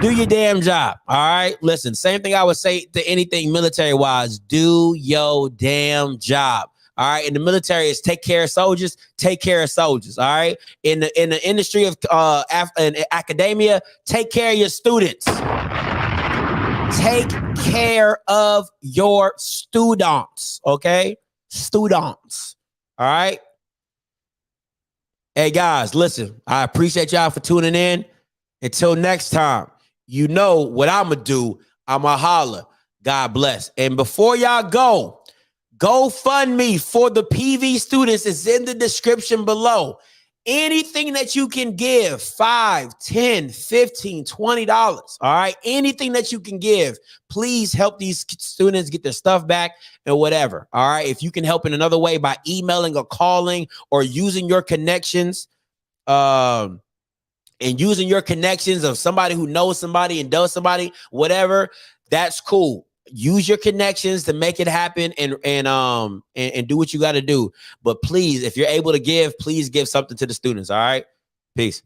Do your damn job. All right. Listen, same thing I would say to anything military-wise. Do your damn job. All right. In the military, is take care of soldiers. Take care of soldiers. All right. In the industry of in academia, take care of your students. Take care of your students. Okay, students. All right. Hey guys, listen. I appreciate y'all for tuning in. Until next time, you know what I'ma do. I'ma holler. God bless. And before y'all go. GoFundMe for the PV students is in the description below. Anything that you can give, $5, $10, $15, $20. All right. Anything that you can give, please help these students get their stuff back and whatever. All right. If you can help in another way by emailing or calling or using your connections, and using your connections of somebody who knows somebody and does somebody, whatever, that's cool. Use your connections to make it happen and do what you got to do. But please, if you're able to give, please give something to the students. All right. Peace.